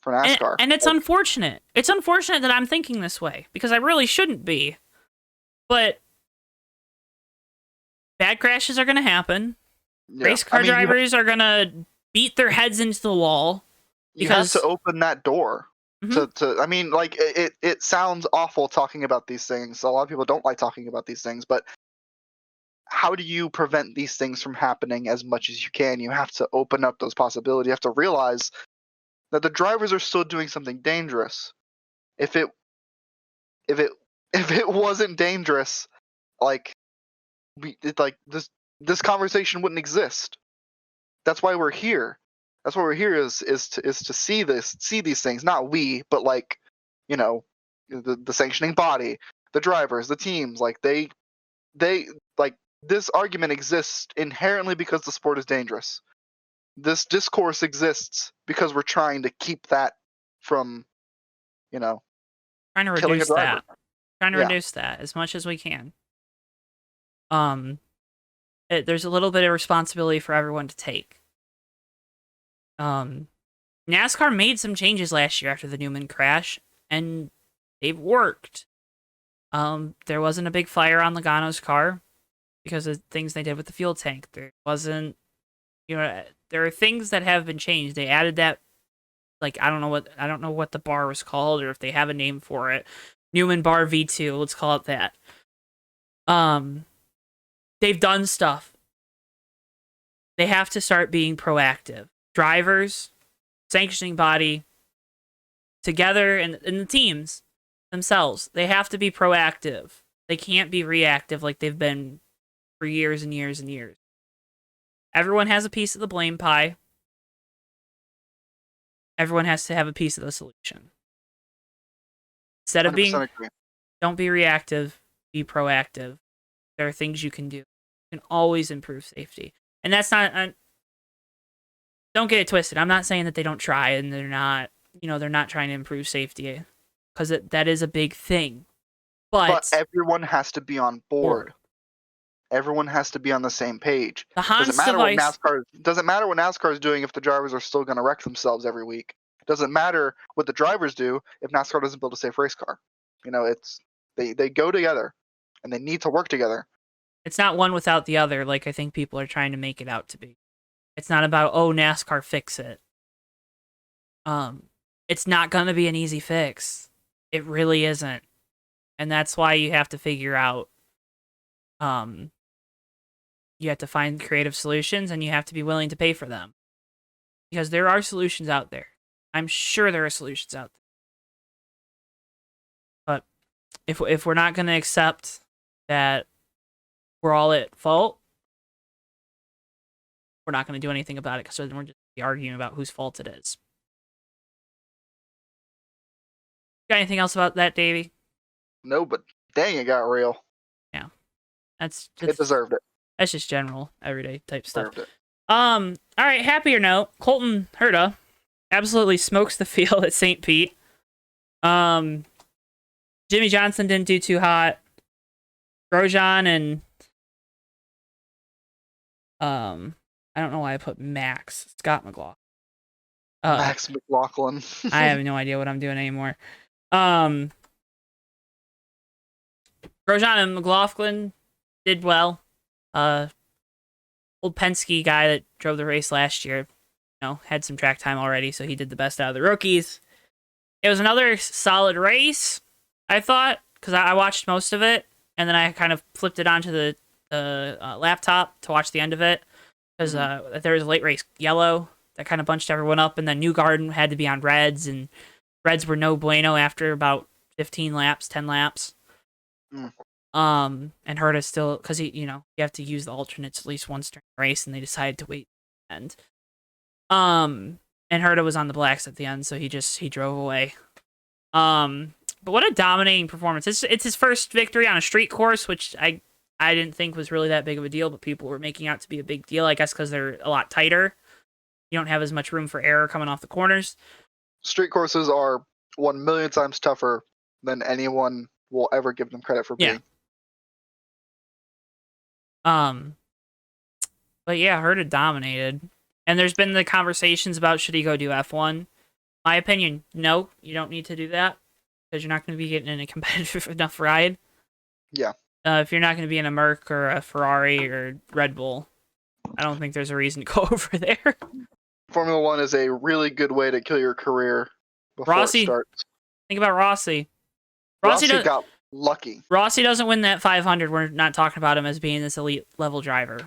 for NASCAR. And it's unfortunate. It's unfortunate that I'm thinking this way, because I really shouldn't be. But bad crashes are going to happen. Yeah. Race car drivers are going to beat their heads into the wall. You have to open that door. Mm-hmm. It sounds awful talking about these things. A lot of people don't like talking about these things, but how do you prevent these things from happening as much as you can? You have to open up those possibilities. You have to realize that the drivers are still doing something dangerous. If it wasn't dangerous, this conversation wouldn't exist. That's why we're here. That's why we're here is to see these things. Not we, but the sanctioning body, the drivers, the teams. This argument exists inherently because the sport is dangerous. This discourse exists because we're trying to keep that from, trying to reduce that. Trying to reduce that as much as we can. There's a little bit of responsibility for everyone to take. NASCAR made some changes last year after the Newman crash, and they've worked. There wasn't a big fire on Logano's car because of things they did with the fuel tank. There wasn't, there are things that have been changed. They added that, I don't know what the bar was called, or if they have a name for it. Newman Bar V2, let's call it that. They've done stuff. They have to start being proactive. Drivers, sanctioning body, together, and the teams themselves, they have to be proactive. They can't be reactive like they've been for years and years and years. Everyone has a piece of the blame pie. Everyone has to have a piece of the solution. Instead of don't be reactive, be proactive. There are things you can do. You can always improve safety. And that's not... don't get it twisted. I'm not saying that they don't try and they're not trying to improve safety, because that is a big thing. But everyone has to be on board. Everyone has to be on the same page. The Hans doesn't matter what NASCAR is doing if the drivers are still going to wreck themselves every week. It doesn't matter what the drivers do if NASCAR doesn't build a safe race car. They go together. and they need to work together. It's not one without the other, like I think people are trying to make it out to be. It's not about, oh, NASCAR fix it. It's not gonna be an easy fix. It really isn't. And that's why you have to figure out, you have to find creative solutions, and you have to be willing to pay for them. Because there are solutions out there. I'm sure there are solutions out there. But if we're not gonna accept that we're all at fault, we're not going to do anything about it, because then we're just arguing about whose fault it is. Got anything else about that, Davey? No, but dang, it got real. Yeah, It deserved it. That's just general, everyday type stuff. Deserved it. All right. Happier note: Colton Herta absolutely smokes the field at St. Pete. Jimmy Johnson didn't do too hot. Grosjean and I don't know why I put Max Scott McLaughlin. Max McLaughlin. I have no idea what I'm doing anymore. Grosjean and McLaughlin did well. Old Penske guy that drove the race last year, had some track time already, so he did the best out of the rookies. It was another solid race, I thought, because I watched most of it, and then I kind of flipped it onto the laptop to watch the end of it, because there was a late race yellow that kind of bunched everyone up, and then Newgarden had to be on reds, and reds were no bueno after about 10 laps. And Herta still, because you have to use the alternates at least once during the race, and they decided to wait to the end. And Herta was on the blacks at the end, so he drove away. But what a dominating performance! It's his first victory on a street course, which I didn't think was really that big of a deal, but people were making out to be a big deal, I guess, because they're a lot tighter. You don't have as much room for error coming off the corners. Street courses are 1,000,000 times tougher than anyone will ever give them credit for being. But yeah, Herta dominated. And there's been the conversations about should he go do F1. My opinion, no, you don't need to do that, because you're not going to be getting in a competitive enough ride. Yeah. If you're not going to be in a Merc or a Ferrari or Red Bull, I don't think there's a reason to go over there. Formula One is a really good way to kill your career before it starts. Think about Rossi. Rossi got lucky. Rossi doesn't win that 500. We're not talking about him as being this elite level driver.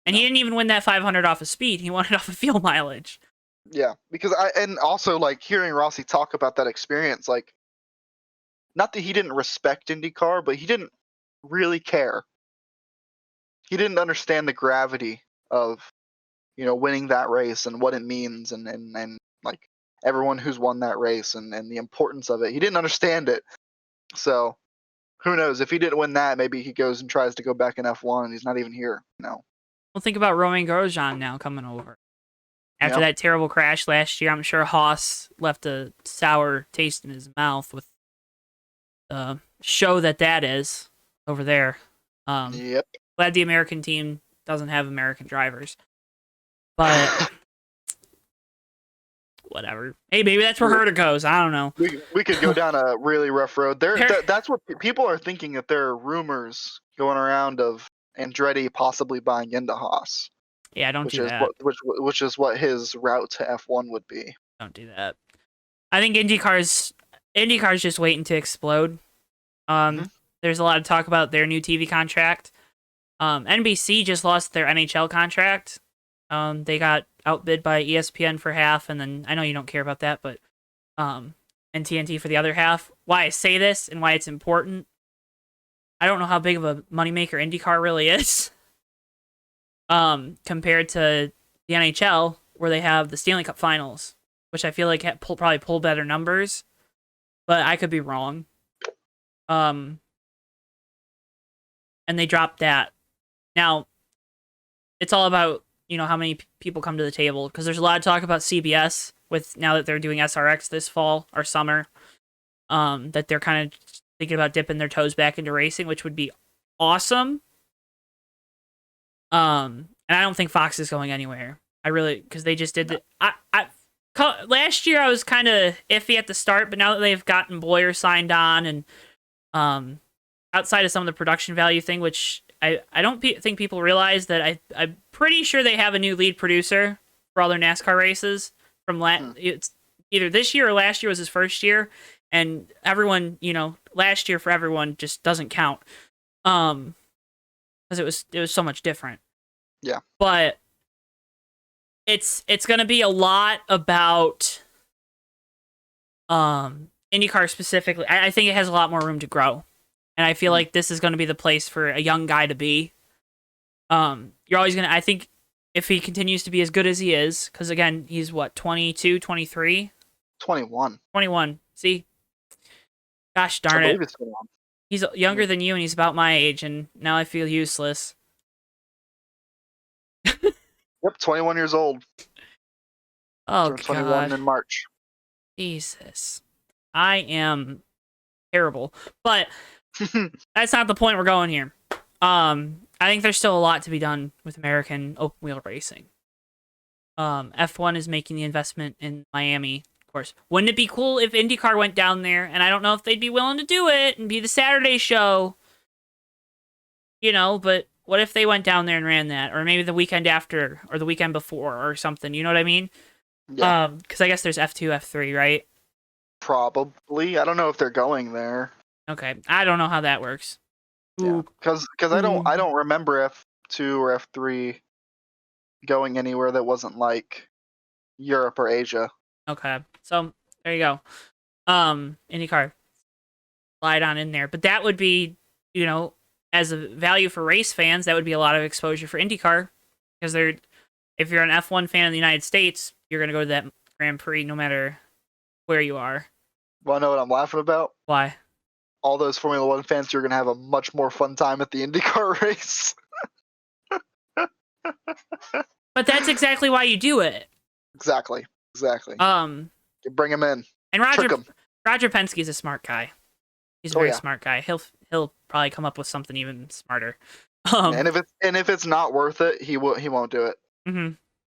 And he didn't even win that 500 off of speed. He won it off of fuel mileage. Yeah, because also hearing Rossi talk about that experience, not that he didn't respect IndyCar, but he didn't really care. He didn't understand the gravity of, winning that race and what it means, and everyone who's won that race and the importance of it. He didn't understand it. So who knows? If he didn't win that, maybe he goes and tries to go back in F1 and he's not even here. No. Well, think about Romain Grosjean now coming over. After that terrible crash last year, I'm sure Haas left a sour taste in his mouth with the show that is over there. Yep. Glad the American team doesn't have American drivers. But whatever. Hey, maybe that's where Herta goes. I don't know. We could go down a really rough road. That's what people are thinking, that there are rumors going around of Andretti possibly buying into Haas. Yeah, don't do that. Which is what his route to F1 would be. Don't do that. I think IndyCar's just waiting to explode. There's a lot of talk about their new TV contract. NBC just lost their NHL contract. They got outbid by ESPN for half, and then I know you don't care about that, but and TNT for the other half. Why I say this and why it's important, I don't know how big of a moneymaker IndyCar really is. Compared to the NHL, where they have the Stanley Cup Finals, which I feel like probably pull better numbers, but I could be wrong. And they dropped that. Now, it's all about how many people come to the table, because there's a lot of talk about CBS with now that they're doing SRX this fall or summer, that they're kind of thinking about dipping their toes back into racing, which would be awesome. And I don't think Fox is going anywhere. Because they just did last year I was kind of iffy at the start, but now that they've gotten Boyer signed on, and outside of some of the production value thing, which I don't think people realize that I'm pretty sure they have a new lead producer for all their NASCAR races from it's either this year or last year was his first year, and everyone, last year for everyone just doesn't count, because it was so much different. Yeah, but it's gonna be a lot about IndyCar specifically. I think it has a lot more room to grow. And I feel like this is going to be the place for a young guy to be. You're always going to, I think, if he continues to be as good as he is, because again, he's what, 22, 23? 21. 21. See? Gosh darn it. He's younger than you, and he's about my age, and now I feel useless. Yep, 21 years old. Oh, God. 21 in March. Jesus. I am terrible. But that's not the point we're going here. I think there's still a lot to be done with American open wheel racing. F1 is making the investment in Miami, of course. Wouldn't it be cool if IndyCar went down there? And I don't know if they'd be willing to do it and be the Saturday show. But what if they went down there and ran that? Or maybe the weekend after or the weekend before or something. You know what I mean? Yeah. Because I guess there's F2, F3, right? Probably. I don't know if they're going there. Okay. I don't know how that works. Yeah. Because I don't remember F2 or F3 going anywhere that wasn't like Europe or Asia. Okay. So there you go. IndyCar. Slide on in there. But that would be, as a value for race fans, that would be a lot of exposure for IndyCar. Because if you're an F1 fan in the United States, you're going to go to that Grand Prix no matter where you are. Well, I know what I'm laughing about. Why? All those Formula One fans, you're going to have a much more fun time at the IndyCar race. But that's exactly why you do it. Exactly. You bring him in. And Roger Penske's a smart guy. He's a very smart guy. He'll probably come up with something even smarter. And if it's not worth it, he won't do it. Mm-hmm.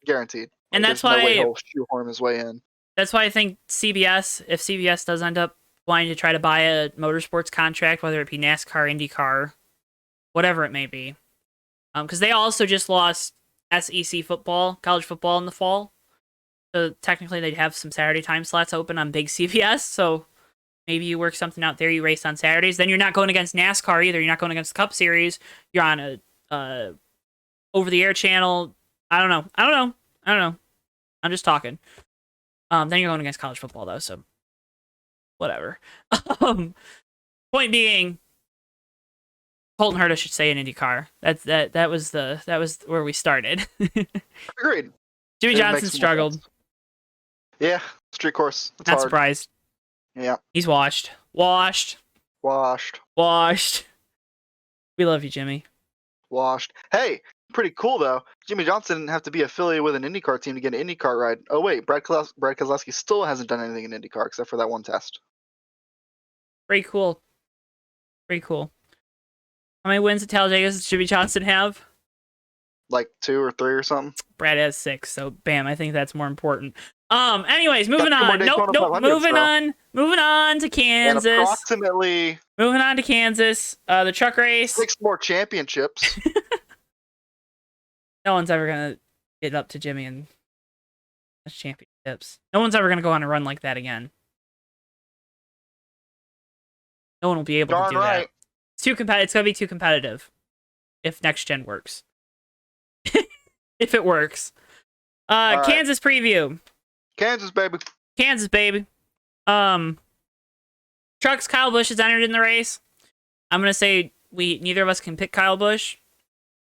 Guaranteed. And that's no why way he'll shoehorn his way in. That's why I think CBS, if CBS does end up wanting to try to buy a motorsports contract, whether it be NASCAR, IndyCar, whatever it may be, because they also just lost SEC football, college football in the fall. So technically they'd have some Saturday time slots open on big CBS. So maybe you work something out there. You race on Saturdays. Then you're not going against NASCAR either. You're not going against the Cup Series. You're on a over-the-air channel. I don't know. I'm just talking. Then you're going against college football though, so whatever. Point being, Colton Herta should stay in IndyCar. That was where we started. Agreed. Jimmy Johnson struggled. Yeah, street course. It's Not hard. surprised. Yeah. He's washed. We love you, Jimmy. Washed. Hey, pretty cool though. Jimmy Johnson didn't have to be affiliated with an IndyCar team to get an IndyCar ride. Oh wait, Brad Keselowski still hasn't done anything in IndyCar except for that one test. Pretty cool. How many wins at Talladega does Jimmy Johnson have? Like 2 or 3 or something. Brad has 6, so bam, I think that's more important. Anyways, moving on. Nope. Moving on to Kansas. And approximately. Moving on to Kansas. The truck race. 6 more championships. No one's ever gonna get up to Jimmy and championships. No one's ever gonna go on a run like that again. No one will be able to do that. It's too competitive. It's gonna be too competitive. If next gen works. If it works. Kansas preview. Kansas baby. Trucks, Kyle Busch is entered in the race. I'm gonna say neither of us can pick Kyle Busch.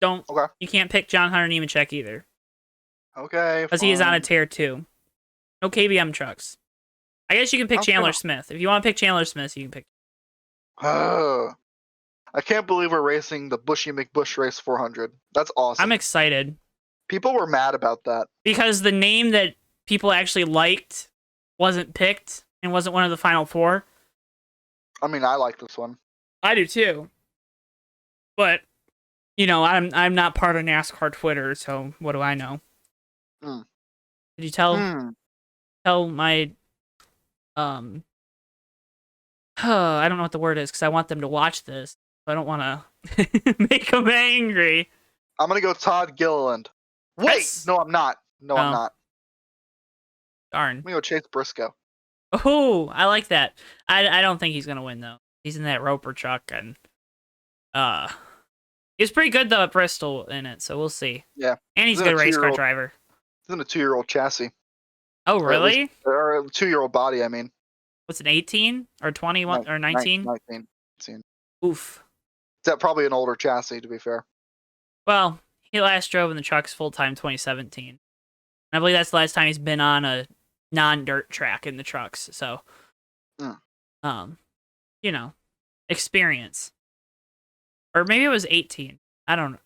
Okay. You can't pick John Hunter Nemechek either. Okay. Because he is on a tear too. No KBM trucks. I guess you can pick Chandler Smith. If you want to pick Chandler Smith, you can pick. I can't believe we're racing the Bushy McBush Race 400. That's awesome. I'm excited. People were mad about that. Because the name that people actually liked wasn't picked and wasn't one of the final 4. I mean, I like this one. I do too. But, I'm not part of NASCAR Twitter, so what do I know? Did you tell my I don't know what the word is because I want them to watch this. I don't want to make him angry. I'm gonna go Todd Gilliland. Wait, That's- no, I'm not. No, I'm Oh. not. Darn. I'm gonna go Chase Briscoe. Oh, I like that. I don't think he's gonna win though. He's in that Roper truck, and he's pretty good though at Bristol in it, so we'll see. Yeah. And he's a He's good a race car 2-year-old driver. He's in a 2-year-old chassis. Oh, Or at really? least- Or a 2-year-old body, I mean. What's it, 18 or 21 or 19? 19. Oof. It's probably an older chassis, to be fair. Well, he last drove in the trucks full time 2017. I believe that's the last time he's been on a non-dirt track in the trucks. So, you know, experience. Or maybe it was 18. I don't know.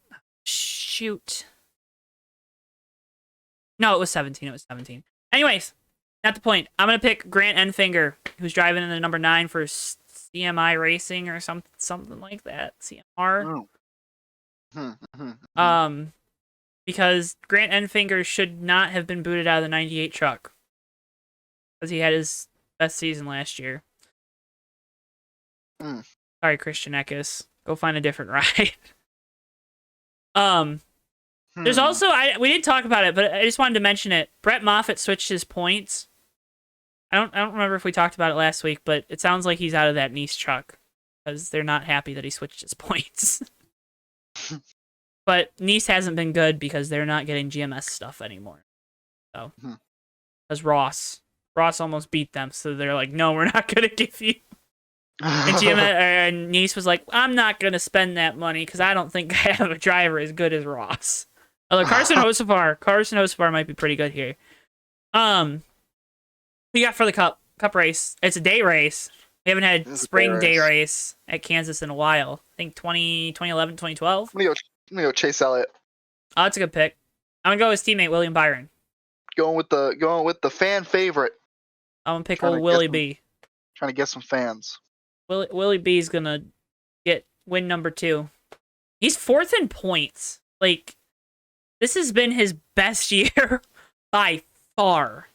Shoot. No, it was 17. It was 17. Anyways, not the point. I'm going to pick Grant Enfinger, who's driving in the number 9 for CMI Racing or something like that. CMR. Because Grant Enfinger should not have been booted out of the 98 truck. Because he had his best season last year. Sorry, Christian Eckes. Go find a different ride. There's also, we didn't talk about it, but I just wanted to mention it. Brett Moffitt switched his points. I don't remember if we talked about it last week, but it sounds like he's out of that Nice truck. Because they're not happy that he switched his points. But Nice hasn't been good because they're not getting GMS stuff anymore. So, because Ross almost beat them, so they're like, no, we're not going to give you. And GMS, Nice was like, I'm not going to spend that money because I don't think I have a driver as good as Ross. Although Carson Hocevar might be pretty good here. We got for the cup race. It's a day race. We haven't had spring day race at Kansas in a while. I think 2011, 2012. I'm gonna go Chase Elliott. Oh, that's a good pick. I'm gonna go with his teammate William Byron. Going with the fan favorite. I'm gonna pick old Willie B. Trying to get some fans. Willie B is gonna get win number 2. He's 4th in points. Like, this has been his best year by far.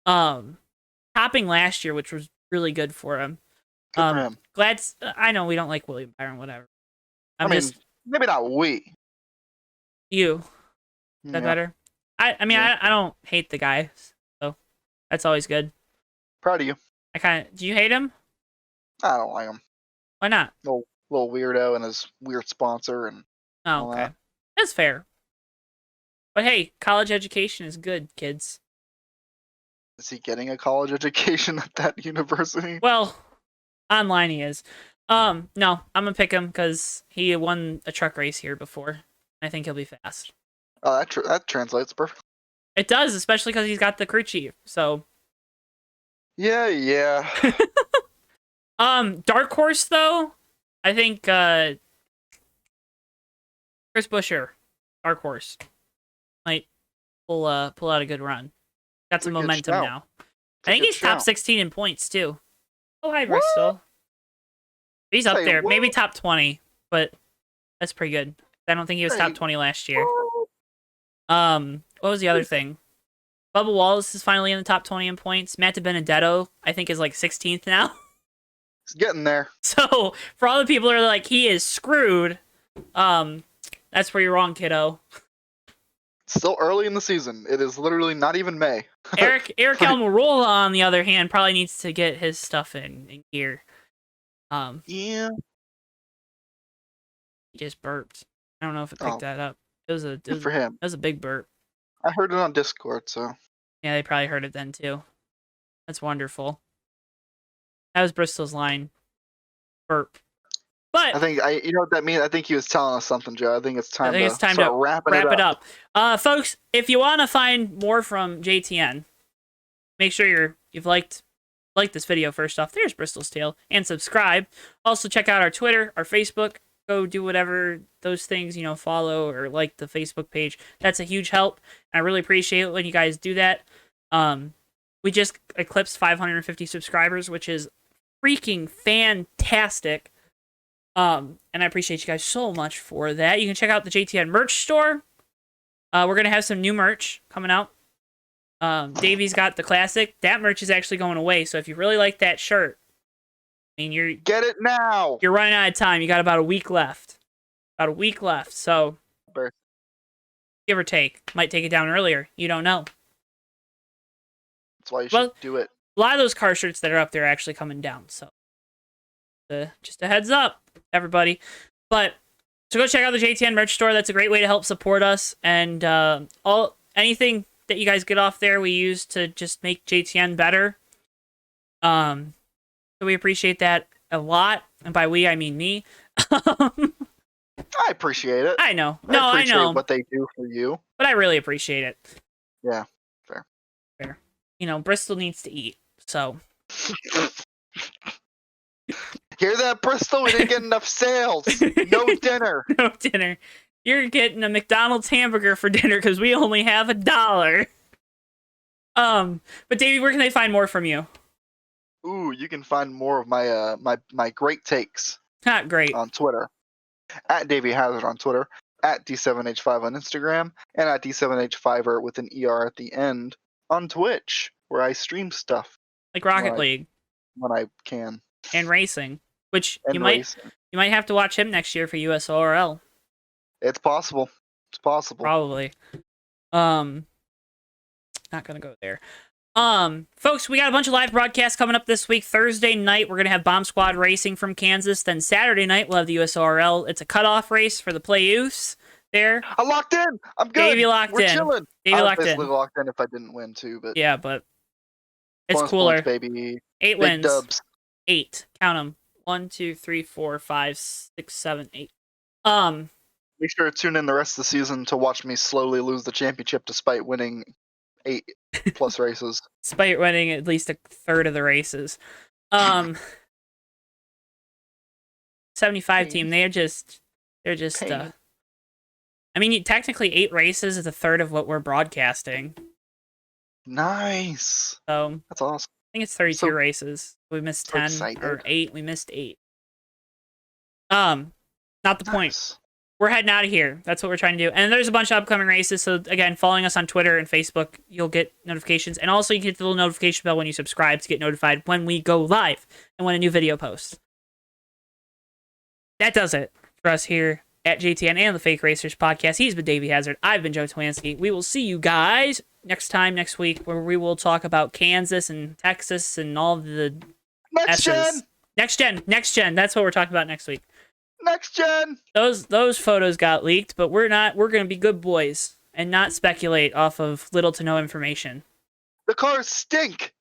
Topping last year, which was really good for him. Good for him. I know we don't like William Byron, whatever. I mean, maybe not we. You. Is that better? I mean, I don't hate the guy, so that's always good. Proud of you. Do you hate him? I don't like him. Why not? Little weirdo and his weird sponsor and Oh, okay. That's fair. But hey, college education is good, kids. Is he getting a college education at that university? Well, online he is. No, I'm gonna pick him because he won a truck race here before. I think he'll be fast. Oh, that translates perfect. It does, especially because he's got the crew chief. So. Yeah. Dark horse though, I think Chris Buescher, dark horse, might pull out a good run. Got some momentum now. I think he's top 16 in points too. Oh, hi Bristol. He's up there, maybe top 20, but that's pretty good. I don't think he was top 20 last year. What was the other thing? Bubba Wallace is finally in the top 20 in points. Matt DiBenedetto, I think, is like 16th now. He's getting there. So, for all the people who are like, he is screwed, that's where you're wrong, kiddo. It's still early in the season. It is literally not even May. Eric Almirola, on the other hand, probably needs to get his stuff in gear. Yeah. He just burped. I don't know if it picked that up. Good for him. It was a big burp. I heard it on Discord, so. Yeah, they probably heard it then too. That's wonderful. That was Bristol's line. Burp. But I think you know what that means? I think he was telling us something, Joe. I think it's time to wrap it up. Folks, if you want to find more from JTN, make sure you've liked this video first off. There's Bristol's Tale, and subscribe. Also check out our Twitter, our Facebook. Go do whatever those things, follow or like the Facebook page. That's a huge help. I really appreciate it when you guys do that. We just eclipsed 550 subscribers, which is freaking fantastic. And I appreciate you guys so much for that. You can check out the JTN merch store. We're going to have some new merch coming out. Davey's got the classic. That merch is actually going away. So if you really like that shirt, I mean, you're Get it now. you're running out of time. You got about a week left. So give or take. Might take it down earlier. You don't know. That's why you should do it. A lot of those car shirts that are up there are actually coming down. So just a heads up, everybody. But so go check out the JTN merch store. That's a great way to help support us. And anything that you guys get off there, we use to just make JTN better. So we appreciate that a lot. And by we, I mean me. I appreciate it. I know. I know what they do for you. But I really appreciate it. Yeah, fair. You know, Bristol needs to eat. So. Hear that, Bristol? We didn't get enough sales. No dinner. No dinner. You're getting a McDonald's hamburger for dinner because we only have $1. But Davey, where can they find more from you? Ooh, you can find more of my my great takes. Not great. On Twitter. At Davey Hazard on Twitter. At D7H5 on Instagram. And at D7H5er with an ER at the end on Twitch, where I stream stuff. Like Rocket League. When I can. And racing. Which you might have to watch him next year for USORL. It's possible. It's possible. Probably. Not gonna go there. Folks, we got a bunch of live broadcasts coming up this week. Thursday night, we're gonna have Bomb Squad Racing from Kansas. Then Saturday night, we'll have the USORL. It's a cutoff race for the playoffs there. I'm locked in. I'm good. Davey locked in. We're chilling. Davey locked in. I was locked in if I didn't win too, but yeah, but it's bonus cooler. Points, baby. 8 Big wins. Dubs. 8. Count them. 1, 2, 3, 4, 5, 6, 7, 8. Make sure to tune in the rest of the season to watch me slowly lose the championship despite winning 8+ races. Despite winning at least a third of the races. 75 team, they're just I mean, technically 8 races is a third of what we're broadcasting. Nice. So that's awesome. I think it's 32 races. We missed 10 or 8. We missed 8. Not the point. We're heading out of here. That's what we're trying to do. And there's a bunch of upcoming races. So again, following us on Twitter and Facebook, you'll get notifications. And also you can hit the little notification bell when you subscribe to get notified when we go live and when a new video posts. That does it for us here at JTN and the Fake Racers podcast. He's been Davey Hazard. I've been Joe Twansky. We will see you guys next week, where we will talk about Kansas and Texas and all the Next gen. That's what we're talking about next week. Next gen. Those photos got leaked, but we're going to be good boys and not speculate off of little to no information. The cars stink.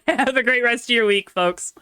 Have a great rest of your week, folks.